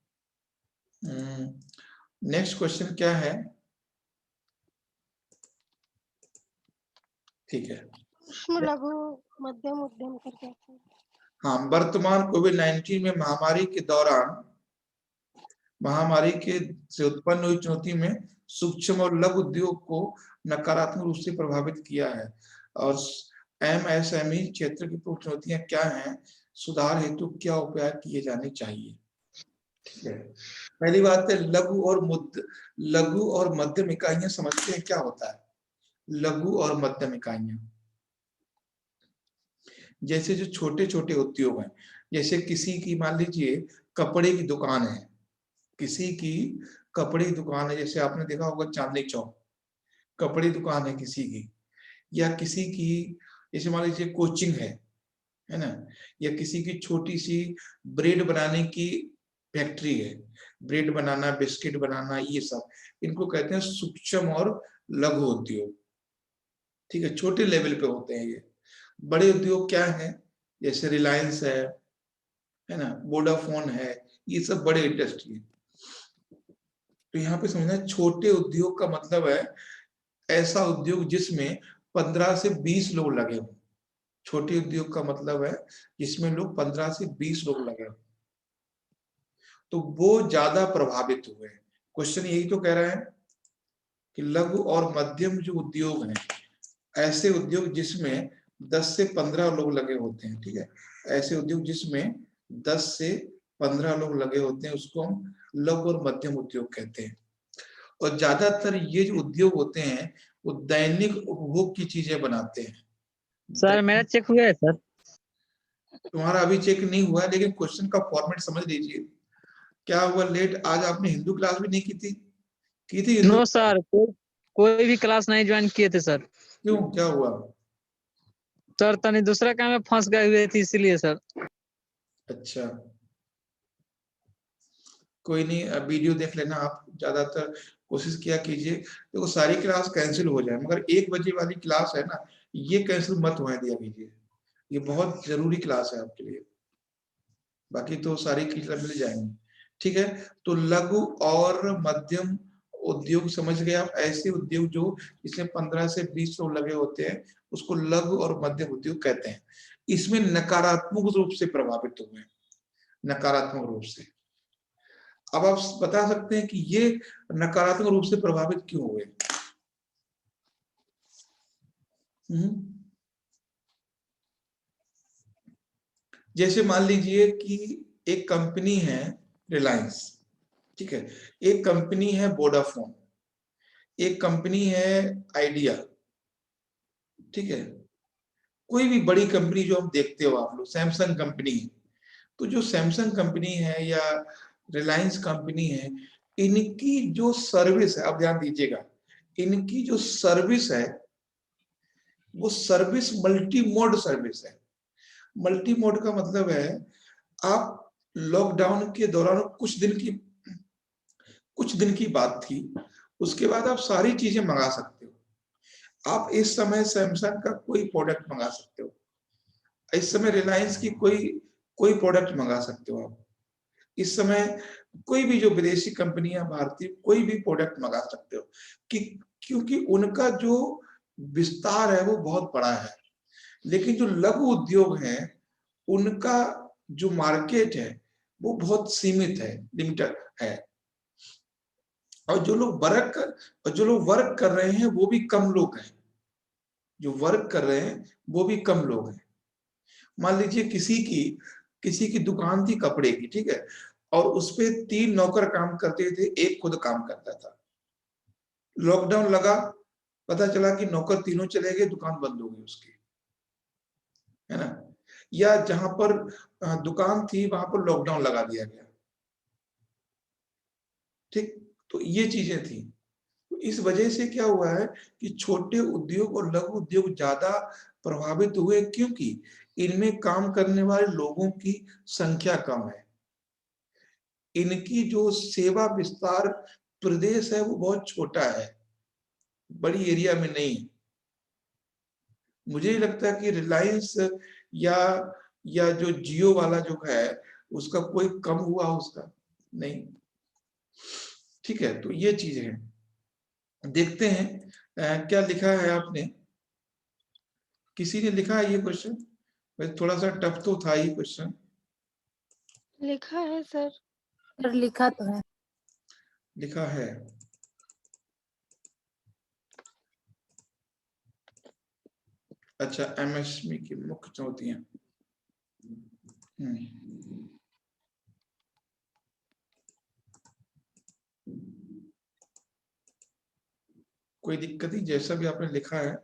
नेक्स्ट क्वेश्चन क्या है, ठीक है, लघु मध्यम उद्यम करके। हाँ, वर्तमान कोविड-19 में महामारी के से उत्पन्न हुई चुनौती में सूक्ष्म और लघु उद्योग को नकारात्मक रूप से प्रभावित किया है। और एमएसएमई क्षेत्र की प्रमुख चुनौतियां क्या हैं, सुधार हेतु क्या उपाय किए जाने चाहिए। ठीक है, पहली बात है लघु और मध्यम इकाइयां समझते हैं क्या होता है। लघु और मध्यम इकाइयां जैसे जो छोटे छोटे उद्योग हैं, जैसे किसी की मान लीजिए कपड़े की दुकान है, किसी की कपड़े की दुकान है, जैसे आपने देखा होगा चांदनी चौक कपड़े दुकान है किसी की, या किसी की जैसे मान लीजिए कोचिंग है ना, या किसी की छोटी सी ब्रेड बनाने की फैक्ट्री है, ब्रेड बनाना, बिस्किट बनाना, ये सब इनको कहते हैं सूक्ष्म और लघु उद्योग। ठीक है, छोटे लेवल पे होते हैं ये। बड़े उद्योग क्या है, जैसे रिलायंस है ना, वोडाफोन है, ये सब बड़े इंडस्ट्री है। तो यहाँ पे समझना, छोटे उद्योग का मतलब है ऐसा उद्योग जिसमें 15 से 20 लोग लगे हों। छोटे उद्योग का मतलब है जिसमें लोग 15 से 20 लोग लगे हों, तो वो ज्यादा प्रभावित हुए। क्वेश्चन यही तो कह रहा है कि लघु और मध्यम जो उद्योग हैं, ऐसे उद्योग जिसमें 10 से 15 लोग लगे होते हैं, ठीक है, ऐसे उद्योग जिसमें 10 से 15 लोग लगे होते हैं, उसको हम लघु और मध्यम उद्योग कहते हैं। और ज्यादातर ये जो उद्योग होते हैं वो दैनिक उपभोग की चीजें बनाते हैं। सर मेरा चेक हुआ है सर। तुम्हारा अभी चेक नहीं हुआ है, लेकिन क्वेश्चन का फॉर्मेट समझ लीजिए। क्या हुआ लेट? आज आपने हिंदू क्लास भी नहीं की थी हिंदू? नो सर, कोई भी क्लास नहीं ज्वाइन किए थे सर। क्यों, क्या हुआ? सर तनी दूसरा काम में फंस गए हुए थे इसीलिए सर। अच्छा, कोई नहीं, वीडियो देख लेना आप। ज्यादातर कोशिश किया कीजिए देखो सारी क्लास कैंसिल हो जाए, मगर 1 बजे वाली क्लास है ना, ये कैंसिल मत होने दिया कीजिए। ये बहुत जरूरी क्लास है आपके लिए। बाकी तो सारी क्लास मिल जाएंगी, ठीक है। तो लघु और मध्यम उद्योग समझ गए आप। ऐसे उद्योग जो इसमें 15 से 20 लोग लगे होते हैं, उसको लघु और मध्यम उद्योग कहते हैं। इसमें नकारात्मक रूप से प्रभावित हुए, नकारात्मक रूप से। अब आप बता सकते हैं कि ये नकारात्मक रूप से प्रभावित क्यों हुए? जैसे मान लीजिए कि एक कंपनी है रिलायंस, ठीक है, एक कंपनी है वोडाफोन, एक कंपनी है आइडिया, ठीक है, कोई भी बड़ी कंपनी जो हम देखते हो आप लोग, सैमसंग कंपनी है। तो जो सैमसंग कंपनी है या रिलायंस कंपनी है, इनकी जो सर्विस है, आप ध्यान दीजिएगा, इनकी जो सर्विस है वो सर्विस मल्टी मोड सर्विस है। मल्टी मोड का मतलब है आप लॉकडाउन के दौरान कुछ दिन की बात थी, उसके बाद आप सारी चीजें मंगा सकते हो। आप इस समय सैमसंग का कोई प्रोडक्ट मंगा सकते हो, इस समय रिलायंस की कोई प्रोडक्ट मंगा सकते हो आप। इस समय कोई भी जो विदेशी कंपनियां, भारतीय कोई भी प्रोडक्ट मंगा सकते हो, कि क्योंकि उनका जो विस्तार है वो बहुत बड़ा है। लेकिन जो लघु उद्योग है उनका जो मार्केट है वो बहुत सीमित है, लिमिटेड है। और जो लोग वर्क कर रहे हैं वो भी कम लोग हैं, जो वर्क कर रहे हैं वो भी कम लोग हैं। मान लीजिए किसी की दुकान थी कपड़े की, ठीक है, और उसपे 3 नौकर काम करते थे, एक खुद काम करता था। लॉकडाउन लगा, पता चला कि नौकर तीनों चले गए, दुकान बंद हो गई उसकी, है ना। या जहां पर दुकान थी वहां पर लॉकडाउन लगा दिया गया, ठीक। तो ये चीजें थी। तो इस वजह से क्या हुआ है कि छोटे उद्योग और लघु उद्योग ज्यादा प्रभावित हुए, क्योंकि इनमें काम करने वाले लोगों की संख्या कम है। इनकी जो सेवा विस्तार प्रदेश है वो बहुत छोटा है, बड़ी एरिया में नहीं। मुझे लगता है कि रिलायंस या जो जियो वाला जो है उसका कोई कम हुआ उसका नहीं, ठीक है। तो ये चीज है, देखते हैं क्या लिखा है आपने। किसी ने लिखा है ये क्वेश्चन? वैसे थोड़ा सा टफ तो था ये क्वेश्चन। लिखा है सर। सर लिखा तो है। लिखा है, अच्छा, एमएसएमई की मुख्य चुनौतियां। कोई दिक्कत नहीं, जैसा भी आपने लिखा है,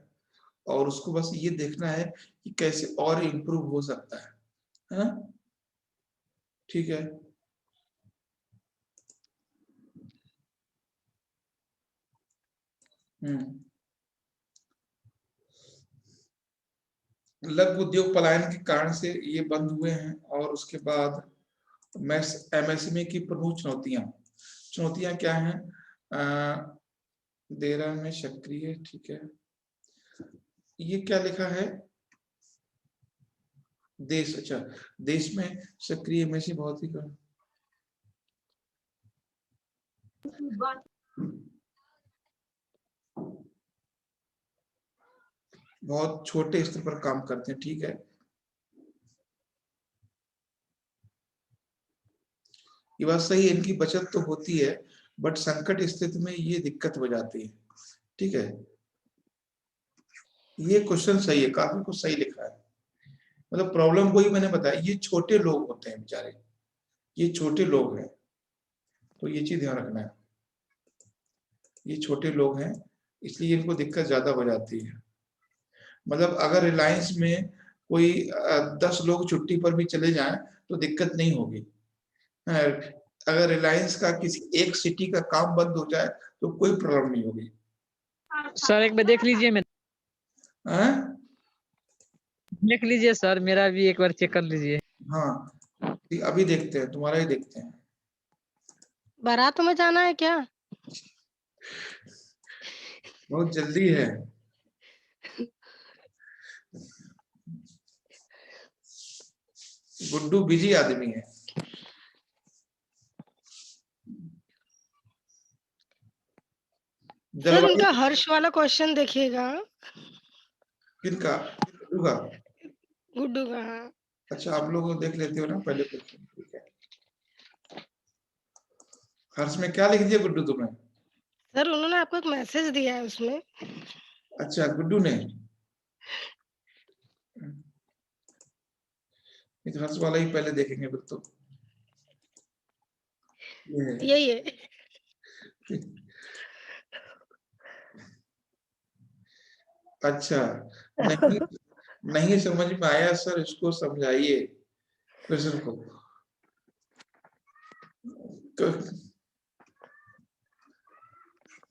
और उसको बस ये देखना है कि कैसे और इम्प्रूव हो सकता है ना, ठीक है। लघु उद्योग पलायन के कारण से ये बंद हुए हैं। और उसके बाद एमएसएमई की प्रमुख चुनौतियां क्या हैं? देरा में सक्रिय, ठीक है। ये क्या लिखा है? देश, अच्छा, देश में सक्रिय में से बहुत ही कम। बहुत छोटे स्तर पर काम करते हैं, ठीक है। ये बात सही है, इनकी बचत तो होती है, बट संकट स्थिति में ये दिक्कत हो जाती है, ठीक है। ये क्वेश्चन सही है, काफी कुछ सही लिखा है। मतलब प्रॉब्लम वही मैंने बताया, ये छोटे लोग होते हैं बेचारे, ये छोटे लोग हैं, तो ये चीज ध्यान रखना है। ये छोटे लोग हैं, इसलिए इनको दिक्कत ज्यादा हो जाती है। मतलब अगर रिलायंस में कोई 10 लोग छुट्टी पर भी चले जाएं तो दिक्कत नहीं होगी। अगर रिलायंस का किसी एक सिटी का काम बंद हो जाए तो कोई प्रॉब्लम नहीं होगी। सर एक बार देख लीजिए, मैं हैं? देख लीजिए सर, मेरा भी एक बार चेक कर लीजिए। हाँ, अभी देखते हैं, तुम्हारा ही देखते हैं। बारात में जाना है क्या? बहुत जल्दी है। गुड्डू बिजी आदमी है। सर जलवायु इनका हर्ष वाला क्वेश्चन देखिएगा, किनका? गुड्डू का? गुड्डू का। हाँ। अच्छा, आप लोग देख लेते हो ना पहले क्वेश्चन, ठीक है। हर्ष में क्या लिख दिया गुड्डू तुमने? सर उन्होंने आपको एक मैसेज दिया है उसमें। अच्छा, गुड्डू ने? इस हर्ष वाला ही पहले देखेंगे फिर तो। ये है। यही है। अच्छा, नहीं नहीं समझ में आया सर, इसको समझाइए क्वेश्चन को।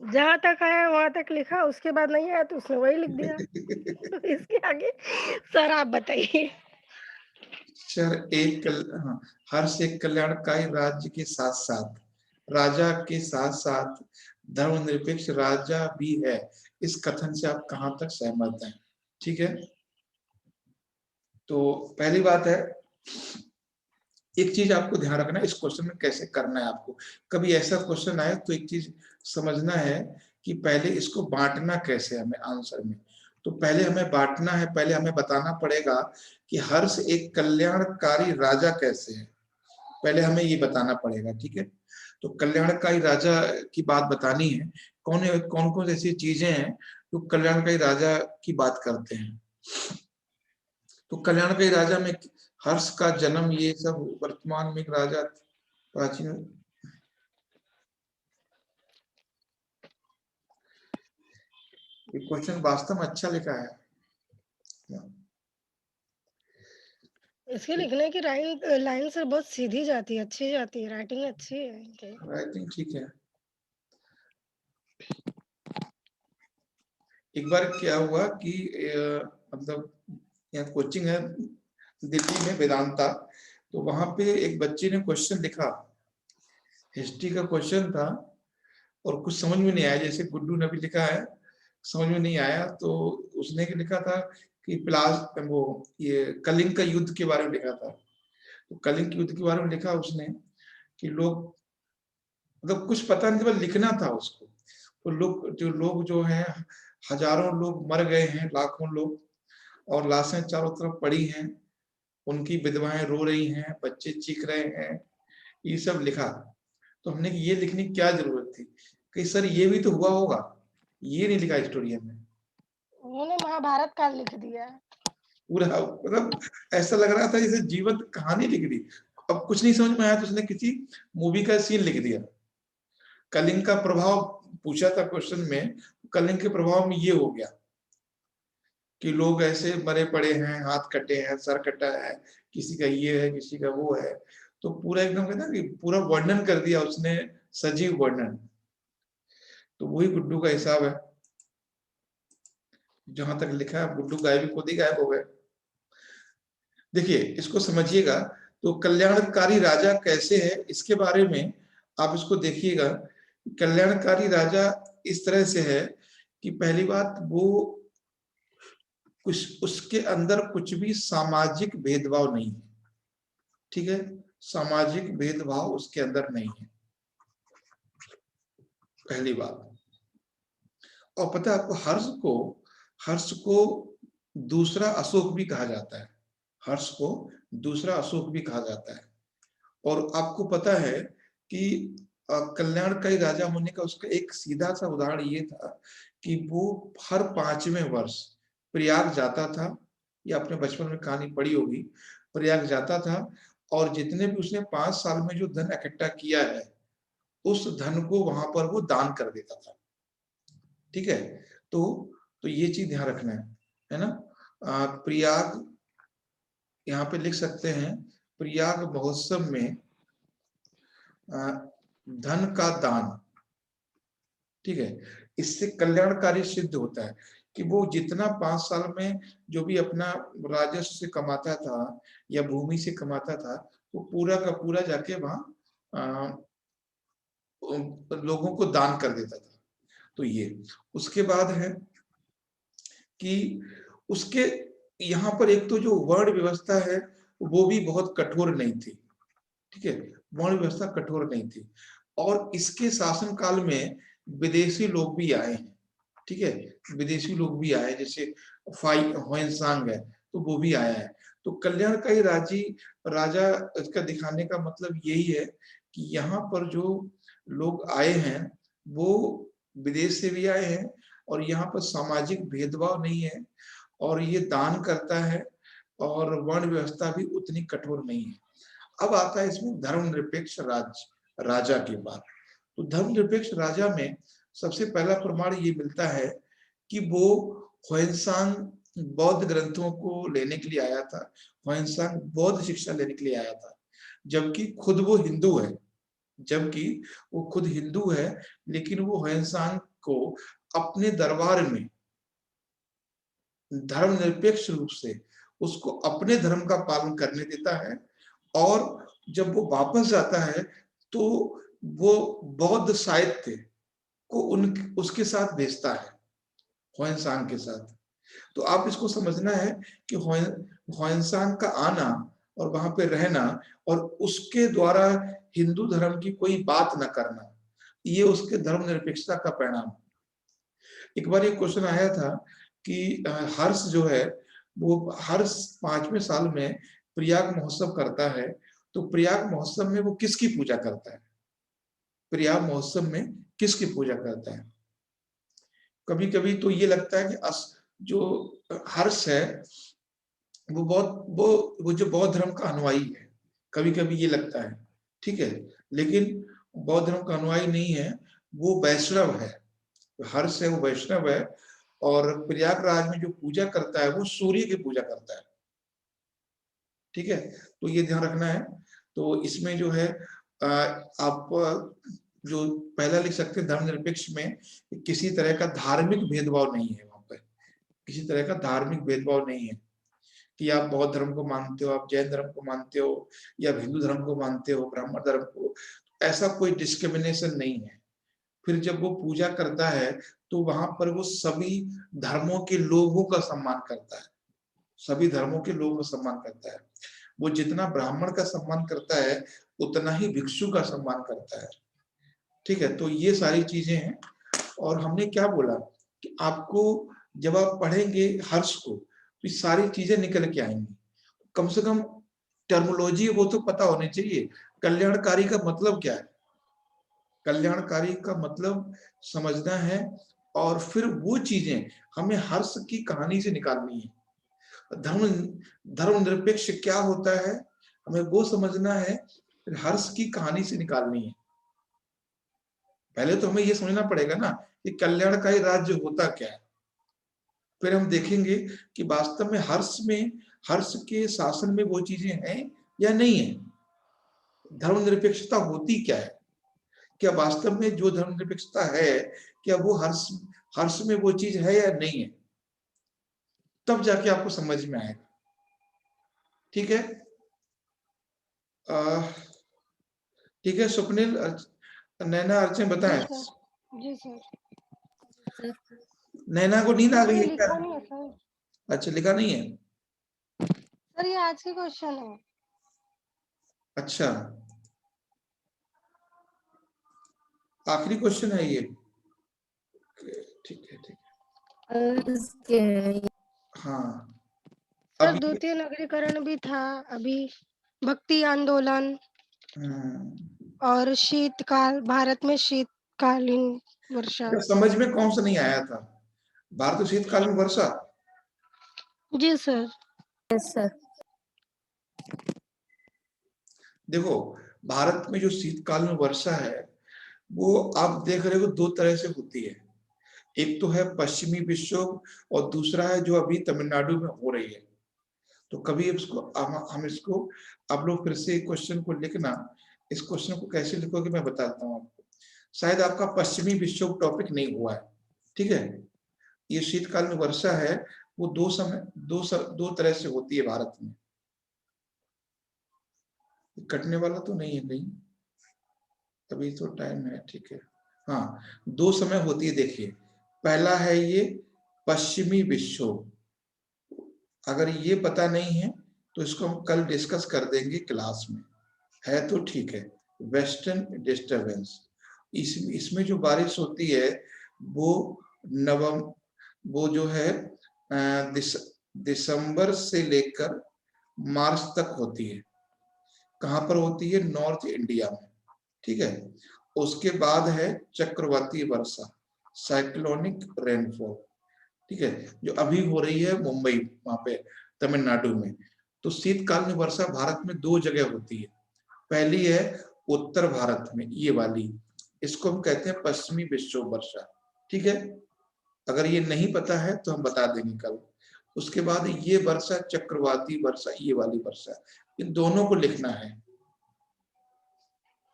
जहाँ तक आया वहां तक लिखा, उसके बाद नहीं आया तो उसने वही लिख दिया। इसके आगे सर आप बताइए। सर हाँ, हर्ष एक कल्याणकारी राज्य के साथ साथ राजा के साथ साथ धर्मनिरपेक्ष राजा भी है। इस कथन से आप कहां तक सहमत हैं? ठीक है, तो पहली बात है, एक चीज आपको ध्यान रखना है, इस क्वेश्चन में कैसे करना है आपको। कभी ऐसा क्वेश्चन आए तो एक चीज समझना है कि पहले इसको बांटना कैसे हमें आंसर में। तो पहले हमें बांटना है, पहले हमें बताना पड़ेगा कि हर्ष एक कल्याणकारी राजा कैसे है, पहले हमें ये बताना पड़ेगा, ठीक है। तो कल्याणकारी राजा की बात बतानी है, कौन कौन ऐसी चीजें हैं जो कल्याणकारी राजा की बात करते हैं। तो कल्याणकारी राजा में हर्ष का जन्म, ये सब वर्तमान में एक राजा प्राचीन। ये क्वेश्चन वास्तव में अच्छा लिखा है। इसके लिखने की लाइन से बहुत सीधी जाती है, अच्छी जाती है, राइटिंग अच्छी है इनकी। राइटिंग ठीक है। एक बार क्या हुआ कि मतलब यहाँ कोचिंग है दिल्ली में, वेदांता, तो वहां पे एक बच्चे ने क्वेश्चन लिखा, हिस्ट्री का क्वेश्चन था, और कुछ समझ में नहीं आया, जैसे गुड्डू ने भी लिखा है, समझ में नहीं आया, तो उसने लिखा था कि वो ये कलिंग का युद्ध के बारे में लिखा था। तो कलिंग के युद्ध के बारे में लिखा उसने कि लोग, मतलब कुछ पता नहीं, बस लिखना था उसको। तो लोग जो है, हजारों लोग मर गए हैं, लाखों लोग, और लाशें चारों तरफ पड़ी हैं, उनकी विधवाएं रो रही हैं, बच्चे चीख रहे हैं, ये सब लिखा। तो हमने कि ये लिखने की क्या जरूरत थी, कि सर ये भी तो हुआ होगा, ये नहीं लिखा हिस्टोरियन ने। उन्होंने महाभारत काल लिख दिया। पूरा मतलब ऐसा लग रहा था जैसे जीवंत कहानी लिख दी। अब कुछ नहीं समझ में आया तो उसने किसी मूवी का सीन लिख दिया। कलिंग का प्रभाव पूछा था क्वेश्चन में, कलिंग के प्रभाव में ये हो गया कि लोग ऐसे मरे पड़े हैं, हाथ कटे हैं, सर कटा है, किसी का ये है, किसी का वो है। तो पूरा एकदम कहता कि पूरा वर्णन कर दिया उसने, सजीव वर्णन। तो वही गुड्डू का हिसाब है, जहां तक लिखा है। गुड्डू गायब, खुद ही गायब हो गए। देखिए इसको समझिएगा, तो कल्याणकारी राजा कैसे है इसके बारे में आप इसको देखिएगा। कल्याणकारी राजा इस तरह से है कि पहली बात, वो कुछ उसके अंदर कुछ भी सामाजिक भेदभाव नहीं है, ठीक है। सामाजिक भेदभाव उसके अंदर नहीं है, पहली बात। और पता है आपको, हर्ष को दूसरा अशोक भी कहा जाता है, हर्ष को दूसरा अशोक भी कहा जाता है। और आपको पता है कि कल्याणकारी राजा होने का उसका एक सीधा सा उदाहरण ये था कि वो हर 5वें वर्ष प्रयाग जाता था, या अपने बचपन में कहानी पढ़ी होगी, प्रयाग जाता था और जितने भी उसने 5 साल में जो धन इकट्ठा किया है उस धन को वहां पर वो दान कर देता था। ठीक है, तो ये चीज ध्यान रखना है ना। प्रयाग यहाँ पे लिख सकते हैं, प्रयाग महोत्सव में धन का दान, ठीक है, इससे कल्याणकारी सिद्ध होता है कि वो जितना 5 साल में जो भी अपना राजस्व से कमाता था या भूमि से कमाता था, वो पूरा का पूरा जाके वहां लोगों को दान कर देता था। तो ये उसके बाद है कि उसके यहाँ पर एक तो जो वर्ण व्यवस्था है वो भी बहुत कठोर नहीं थी। ठीक है, वर्ण व्यवस्था कठोर नहीं थी, और इसके शासन काल में विदेशी लोग भी आए हैं। ठीक है, विदेशी लोग भी आए, जैसे फाई होयनसांग है तो वो भी आया है। तो कल्याणकारी राजा इसका दिखाने का मतलब यही है कि यहाँ पर जो लोग आए हैं वो विदेश से भी आए हैं, और यहाँ पर सामाजिक भेदभाव नहीं है, और ये दान करता है, और वर्ण व्यवस्था भी उतनी कठोर नहीं है। अब आता है इसमें धर्मनिरपेक्ष राजा की बात। तो धर्मनिरपेक्ष राजा में सबसे पहला प्रमाण ये मिलता है कि वो ह्वेनसांग बौद्ध ग्रंथों को लेने के लिए आया था, ह्वेनसांग बौद्ध शिक्षा लेने के लिए आया था, जबकि खुद वो हिंदू है, जबकि वो खुद हिंदू है, लेकिन वो ह्वेनसांग को अपने दरबार में धर्मनिरपेक्ष रूप से उसको अपने धर्म का पालन करने देता है, और जब वो वापस जाता है तो वो बौद्ध साहित्य को उसके साथ भेजता है, ह्वेनसांग के साथ। तो आप इसको समझना है कि ह्वेनसांग का आना और वहां पे रहना और उसके द्वारा हिंदू धर्म की कोई बात न करना, ये उसके धर्मनिरपेक्षता का परिणाम। एक बार एक क्वेश्चन आया था कि हर्ष जो है वो हर 5वें साल में प्रयाग महोत्सव करता है, तो प्रयाग महोत्सव में वो किसकी पूजा करता है? प्रयाग महोत्सव में किसकी पूजा करता है? कभी कभी तो ये लगता है कि जो हर्ष है वो वो जो बौद्ध धर्म का अनुयायी है, कभी कभी ये लगता है। ठीक है, लेकिन बौद्ध धर्म का अनुयायी नहीं है, वो वैष्णव है। हर्ष है वो वैष्णव है, और प्रयागराज में जो पूजा करता है वो सूर्य की पूजा करता है। ठीक है, तो ये ध्यान रखना है। तो इसमें जो है आप जो पहला लिख सकते हैं धर्मनिरपेक्ष में, किसी तरह का धार्मिक भेदभाव नहीं है, वहां पर किसी तरह का धार्मिक भेदभाव नहीं है कि आप बौद्ध धर्म को मानते हो, आप जैन धर्म को मानते हो, या हिंदू धर्म को मानते हो, ब्राह्मण धर्म को, ऐसा कोई डिस्क्रिमिनेशन नहीं है। फिर जब वो पूजा करता है तो वहां पर वो सभी धर्मों के लोगों का सम्मान करता है, सभी धर्मों के लोगों का सम्मान करता है। वो जितना ब्राह्मण का सम्मान करता है उतना ही भिक्षु का सम्मान करता है। ठीक है, तो ये सारी चीजें हैं। और हमने क्या बोला कि आपको जब आप पढ़ेंगे हर्ष को तो ये सारी चीजें निकल के आएंगी, कम से कम टर्मोलॉजी वो तो पता होनी चाहिए। कल्याणकारी का मतलब क्या है, कल्याणकारी का मतलब समझना है, और फिर वो चीजें हमें हर्ष की कहानी से निकालनी है। धर्मनिरपेक्ष क्या होता है हमें वो समझना है, फिर हर्ष की कहानी से निकालनी है। पहले तो हमें ये समझना पड़ेगा ना कि कल्याणकारी राज्य होता क्या है, फिर हम देखेंगे कि वास्तव में हर्ष के शासन में वो चीजें हैं या नहीं है, धर्मनिरपेक्षता होती क्या है, क्या वास्तव में जो धर्मनिरपेक्षता है क्या वो हर्ष में वो चीज है या नहीं है, तब जाके आपको समझ में आएगा। ठीक है, ठीक है स्वप्निल, नैना, अर्चन बताएं। जी सर। नैना को नींद आ गई है क्या? लिखा नहीं है सर। अच्छा, लिखा नहीं है। सर ये आज के क्वेश्चन है। अच्छा, आखिरी क्वेश्चन है ये। ठीक है, ठीक है। हाँ सर अब द्वितीय नगरीकरण भी था अभी, भक्ति आंदोलन और शीतकाल, भारत में शीतकालीन वर्षा। अच्छा, समझ में कौन सा नहीं आया था? भारत शीतकालीन वर्षा। जी सर। Yes sir. देखो, भारत में जो शीतकालीन वर्षा है वो आप देख रहे हो दो तरह से होती है। एक तो है पश्चिमी विक्षोभ और दूसरा है जो अभी तमिलनाडु में हो रही है। तो कभी इसको हम इसको, आप लोग फिर से क्वेश्चन को लिखना। इस क्वेश्चन को कैसे लिखोगे मैं बताता हूँ आपको। शायद आपका पश्चिमी विक्षोभ टॉपिक नहीं हुआ है, ठीक है। ये शीतकालीन वर्षा है, वो दो तरह से होती है भारत में। कटने वाला तो नहीं है कहीं, अभी तो टाइम है, ठीक है। हाँ, दो समय होती है, देखिए। पहला है ये पश्चिमी विक्षोभ। अगर ये पता नहीं है तो इसको हम कल डिस्कस कर देंगे क्लास में, है तो ठीक है। वेस्टर्न डिस्टरबेंस, इसमें जो बारिश होती है वो वो जो है दिसंबर से लेकर मार्च तक होती है। कहाँ पर होती है? नॉर्थ इंडिया में, ठीक है। उसके बाद है चक्रवाती वर्षा, साइक्लोनिक रेनफॉल, ठीक है, जो अभी हो रही है मुंबई, वहां पे तमिलनाडु में। तो शीतकालीन वर्षा भारत में दो जगह होती है। पहली है उत्तर भारत में, ये वाली, इसको हम कहते हैं पश्चिमी विक्षोभ वर्षा, ठीक है। अगर ये नहीं पता है तो हम बता देंगे कल। उसके बाद ये वर्षा चक्रवाती वर्षा, ये वाली वर्षा, इन दोनों को लिखना है,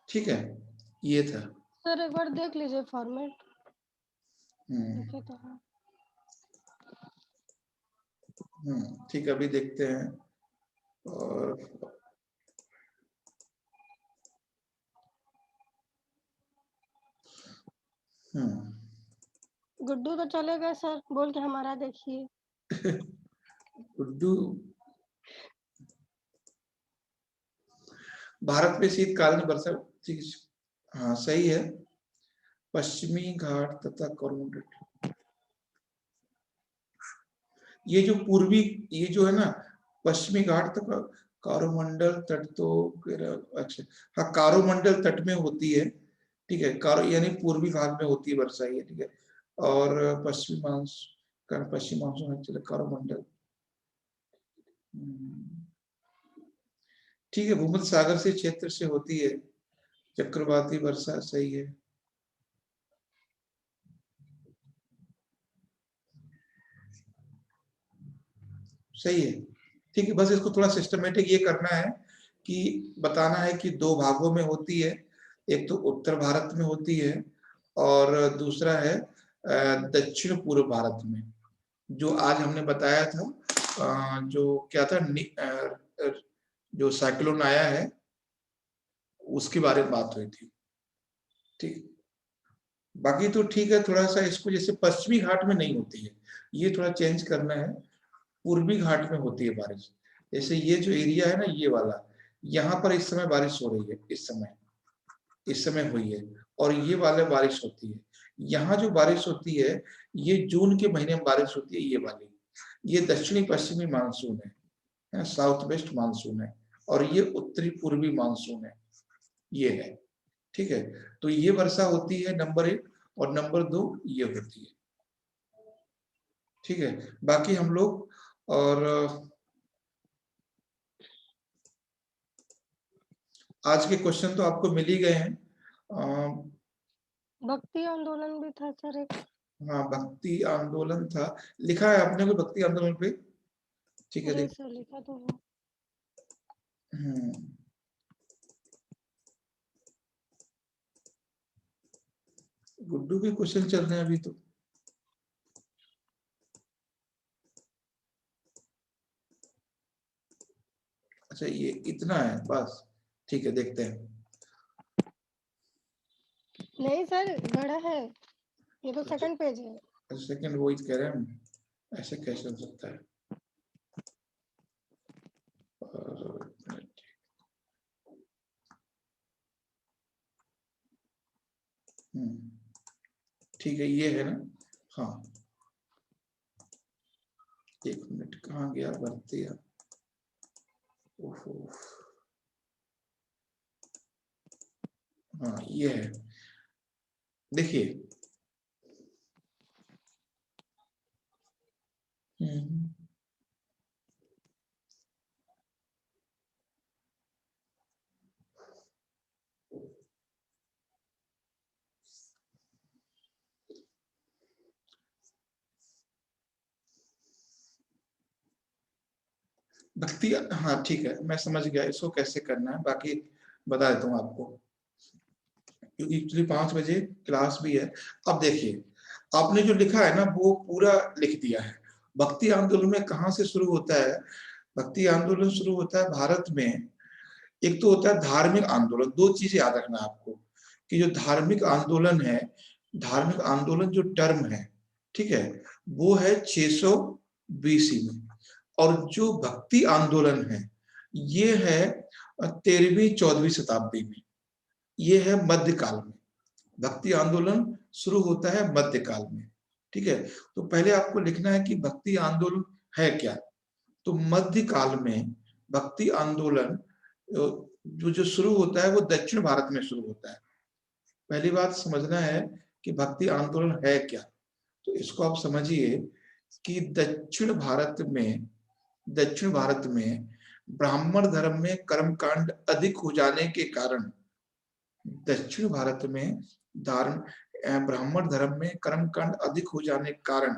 ठीक है। ये था। सर एक बार देख लीजिए फॉर्मेट। हम्म तो हाँ। ठीक है, अभी देखते हैं। और गुड्डू तो चले गए सर, बोल के हमारा देखिए। उर्दू, भारत में शीतकालीन वर्षा, ठीक, हाँ सही है। पश्चिमी घाट तथा कोरोमंडल, ये जो पूर्वी, ये जो है ना पश्चिमी घाट तक कारोमंडल तट तो अच्छा, हाँ कारोमंडल तट में होती है, ठीक है। कारो यानी पूर्वी भाग में होती है वर्षा, ये ठीक है। और पश्चिम मानसून चले कारोमंडल, ठीक है। भूमध्य सागर से क्षेत्र से होती है चक्रवाती वर्षा, सही है। सही है, ठीक है। बस इसको थोड़ा सिस्टमेटिक ये करना है कि बताना है कि दो भागों में होती है। एक तो उत्तर भारत में होती है और दूसरा है दक्षिण पूर्व भारत में। जो आज हमने बताया था, जो क्या था, जो साइक्लोन आया है उसके बारे में बात हुई थी, ठीक। बाकी तो ठीक है। थोड़ा सा इसको, जैसे पश्चिमी घाट में नहीं होती है, ये थोड़ा चेंज करना है। पूर्वी घाट में होती है बारिश। जैसे ये जो एरिया है ना, ये वाला, यहाँ पर इस समय बारिश हो रही है, इस समय हुई है। और ये वाले बारिश होती है। यहाँ जो बारिश होती है ये जून के महीने में बारिश होती है, ये वाली। ये दक्षिणी पश्चिमी मानसून है, साउथ वेस्ट मानसून है। और ये उत्तरी पूर्वी मानसून है, ये है, ठीक है। तो ये वर्षा होती है नंबर 1, और नंबर 2 ये होती है, ठीक है। बाकी हम लोग, और आज के क्वेश्चन तो आपको मिल ही गए हैं। भक्ति आंदोलन भी था सर एक। हाँ, भक्ति आंदोलन था, लिखा है आपने कोई भक्ति आंदोलन पे? ठीक है, जी देख। सर लिखा तो है। गुड्डू के क्वेश्चन चल रहे हैं अभी तो। अच्छा, ये इतना है बस, ठीक है, देखते हैं। नहीं सर बड़ा है, ये तो सेकंड पेज है। सेकंड वो कह रहे हैं हम, ऐसे कैसे हो सकता है? ठीक है, ये है ना, हाँ, एक मिनट। कहाँ गया भक्तियां? ओहो, हाँ ये है, देखिए। हम्म, भक्ति, हाँ ठीक है, मैं समझ गया इसको कैसे करना है, बाकी बता देता हूँ आपको, क्योंकि एक्चुअली 5 बजे क्लास भी है। अब देखिए, आपने जो लिखा है ना वो पूरा लिख दिया है। भक्ति आंदोलन में कहाँ से शुरू होता है? भक्ति आंदोलन शुरू होता है भारत में। एक तो होता है धार्मिक आंदोलन, दो चीजें याद रखना आपको, कि जो धार्मिक आंदोलन है, धार्मिक आंदोलन जो टर्म है, ठीक है, वो है 600 BC में। और जो भक्ति आंदोलन है ये है 13वीं 14वीं शताब्दी में, ये है मध्यकाल में। भक्ति आंदोलन शुरू होता है मध्यकाल में, ठीक है। तो पहले आपको लिखना है कि भक्ति आंदोलन है क्या। तो मध्यकाल में भक्ति आंदोलन जो शुरू होता है वो दक्षिण भारत में शुरू होता है। पहली बात समझना है कि भक्ति आंदोलन है क्या। तो इसको आप समझिए कि दक्षिण भारत में ब्राह्मण धर्म में कर्मकांड अधिक हो जाने के कारण, दक्षिण भारत में ब्राह्मण धर्म में कर्मकांड अधिक हो जाने के कारण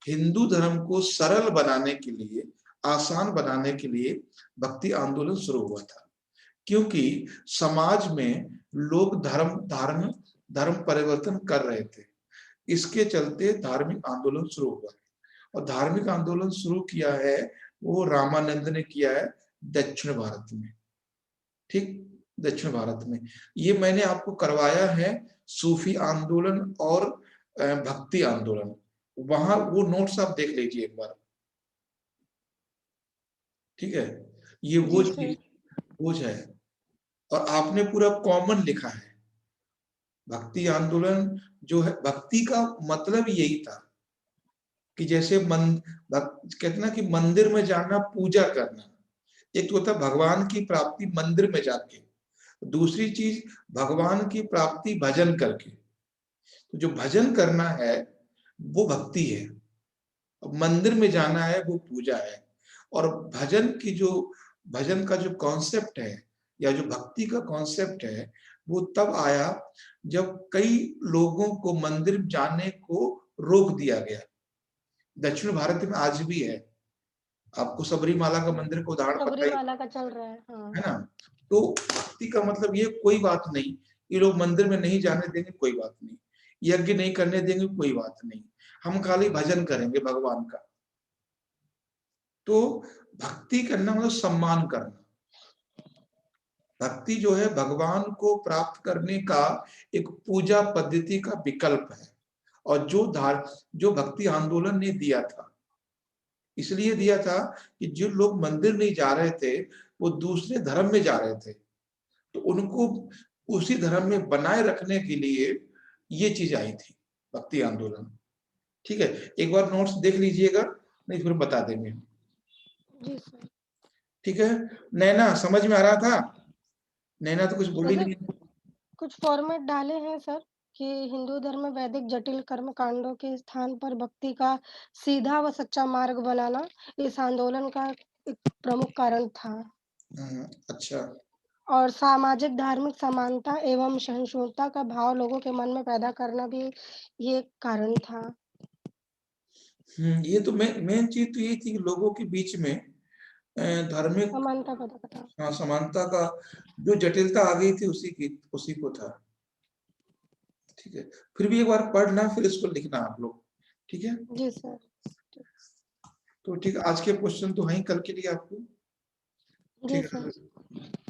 हिंदू धर्म को सरल बनाने के लिए, आसान बनाने के लिए भक्ति आंदोलन शुरू हुआ था। क्योंकि समाज में लोग धर्म परिवर्तन कर रहे थे, इसके चलते धार्मिक आंदोलन शुरू हुआ। और धार्मिक आंदोलन शुरू किया है वो रामानंद ने किया है दक्षिण भारत में, ठीक, दक्षिण भारत में। ये मैंने आपको करवाया है सूफी आंदोलन और भक्ति आंदोलन, वहां वो नोट्स आप देख लीजिए एक बार, ठीक है। ये वो चीज है, और आपने पूरा कॉमन लिखा है। भक्ति आंदोलन जो है, भक्ति का मतलब यही था कि जैसे कहते ना कि मंदिर में जाना, पूजा करना। एक तो होता है भगवान की प्राप्ति मंदिर में जाके, दूसरी चीज भगवान की प्राप्ति भजन करके। तो जो भजन करना है वो भक्ति है, मंदिर में जाना है वो पूजा है। और भजन का जो कॉन्सेप्ट है, या जो भक्ति का कॉन्सेप्ट है, वो तब आया जब कई लोगों को मंदिर जाने को रोक दिया गया। दक्षिण भारत में आज भी है, आपको सबरीमाला का मंदिर का उदाहरण पता ही सबरीमाला का चल रहा है, हाँ। है ना। तो भक्ति का मतलब ये कोई बात नहीं, ये लोग मंदिर में नहीं जाने देंगे कोई बात नहीं, यज्ञ नहीं करने देंगे कोई बात नहीं, हम खाली भजन करेंगे भगवान का। तो भक्ति करना मतलब सम्मान करना। भक्ति जो है भगवान को प्राप्त करने का एक पूजा पद्धति का विकल्प है। और जो भक्ति आंदोलन ने दिया था, इसलिए दिया था कि जो लोग मंदिर नहीं जा रहे थे वो दूसरे धर्म में जा रहे थे, तो उनको उसी धर्म में बनाए रखने के लिए ये चीज आई थी, भक्ति आंदोलन। ठीक है, एक बार नोट्स देख लीजिएगा, नहीं फिर बता देंगे। जी सर। ठीक है, नैना समझ में आ रहा था? नैना तो कुछ बोली नहीं। कुछ फॉर्मेट डाले हैं सर कि हिंदू धर्म में वैदिक जटिल कर्म कांडों के स्थान पर भक्ति का सीधा व सच्चा मार्ग बनाना इस आंदोलन का एक प्रमुख कारण था। अच्छा। और सामाजिक धार्मिक समानता एवं सहिष्णुता का भाव लोगों के मन में पैदा करना भी ये कारण था। ये तो मेन चीज तो यही थी कि लोगों के बीच में धार्मिक समानता पैदा करना। हाँ, समानता का जो जटिलता आ गई थी उसी को था। ठीक है, फिर भी एक बार पढ़ना फिर इसको लिखना आप लोग, ठीक है? जी सर। तो ठीक, आज के क्वेश्चन तो हैं कल के लिए आपको। जी ठीक है। सर।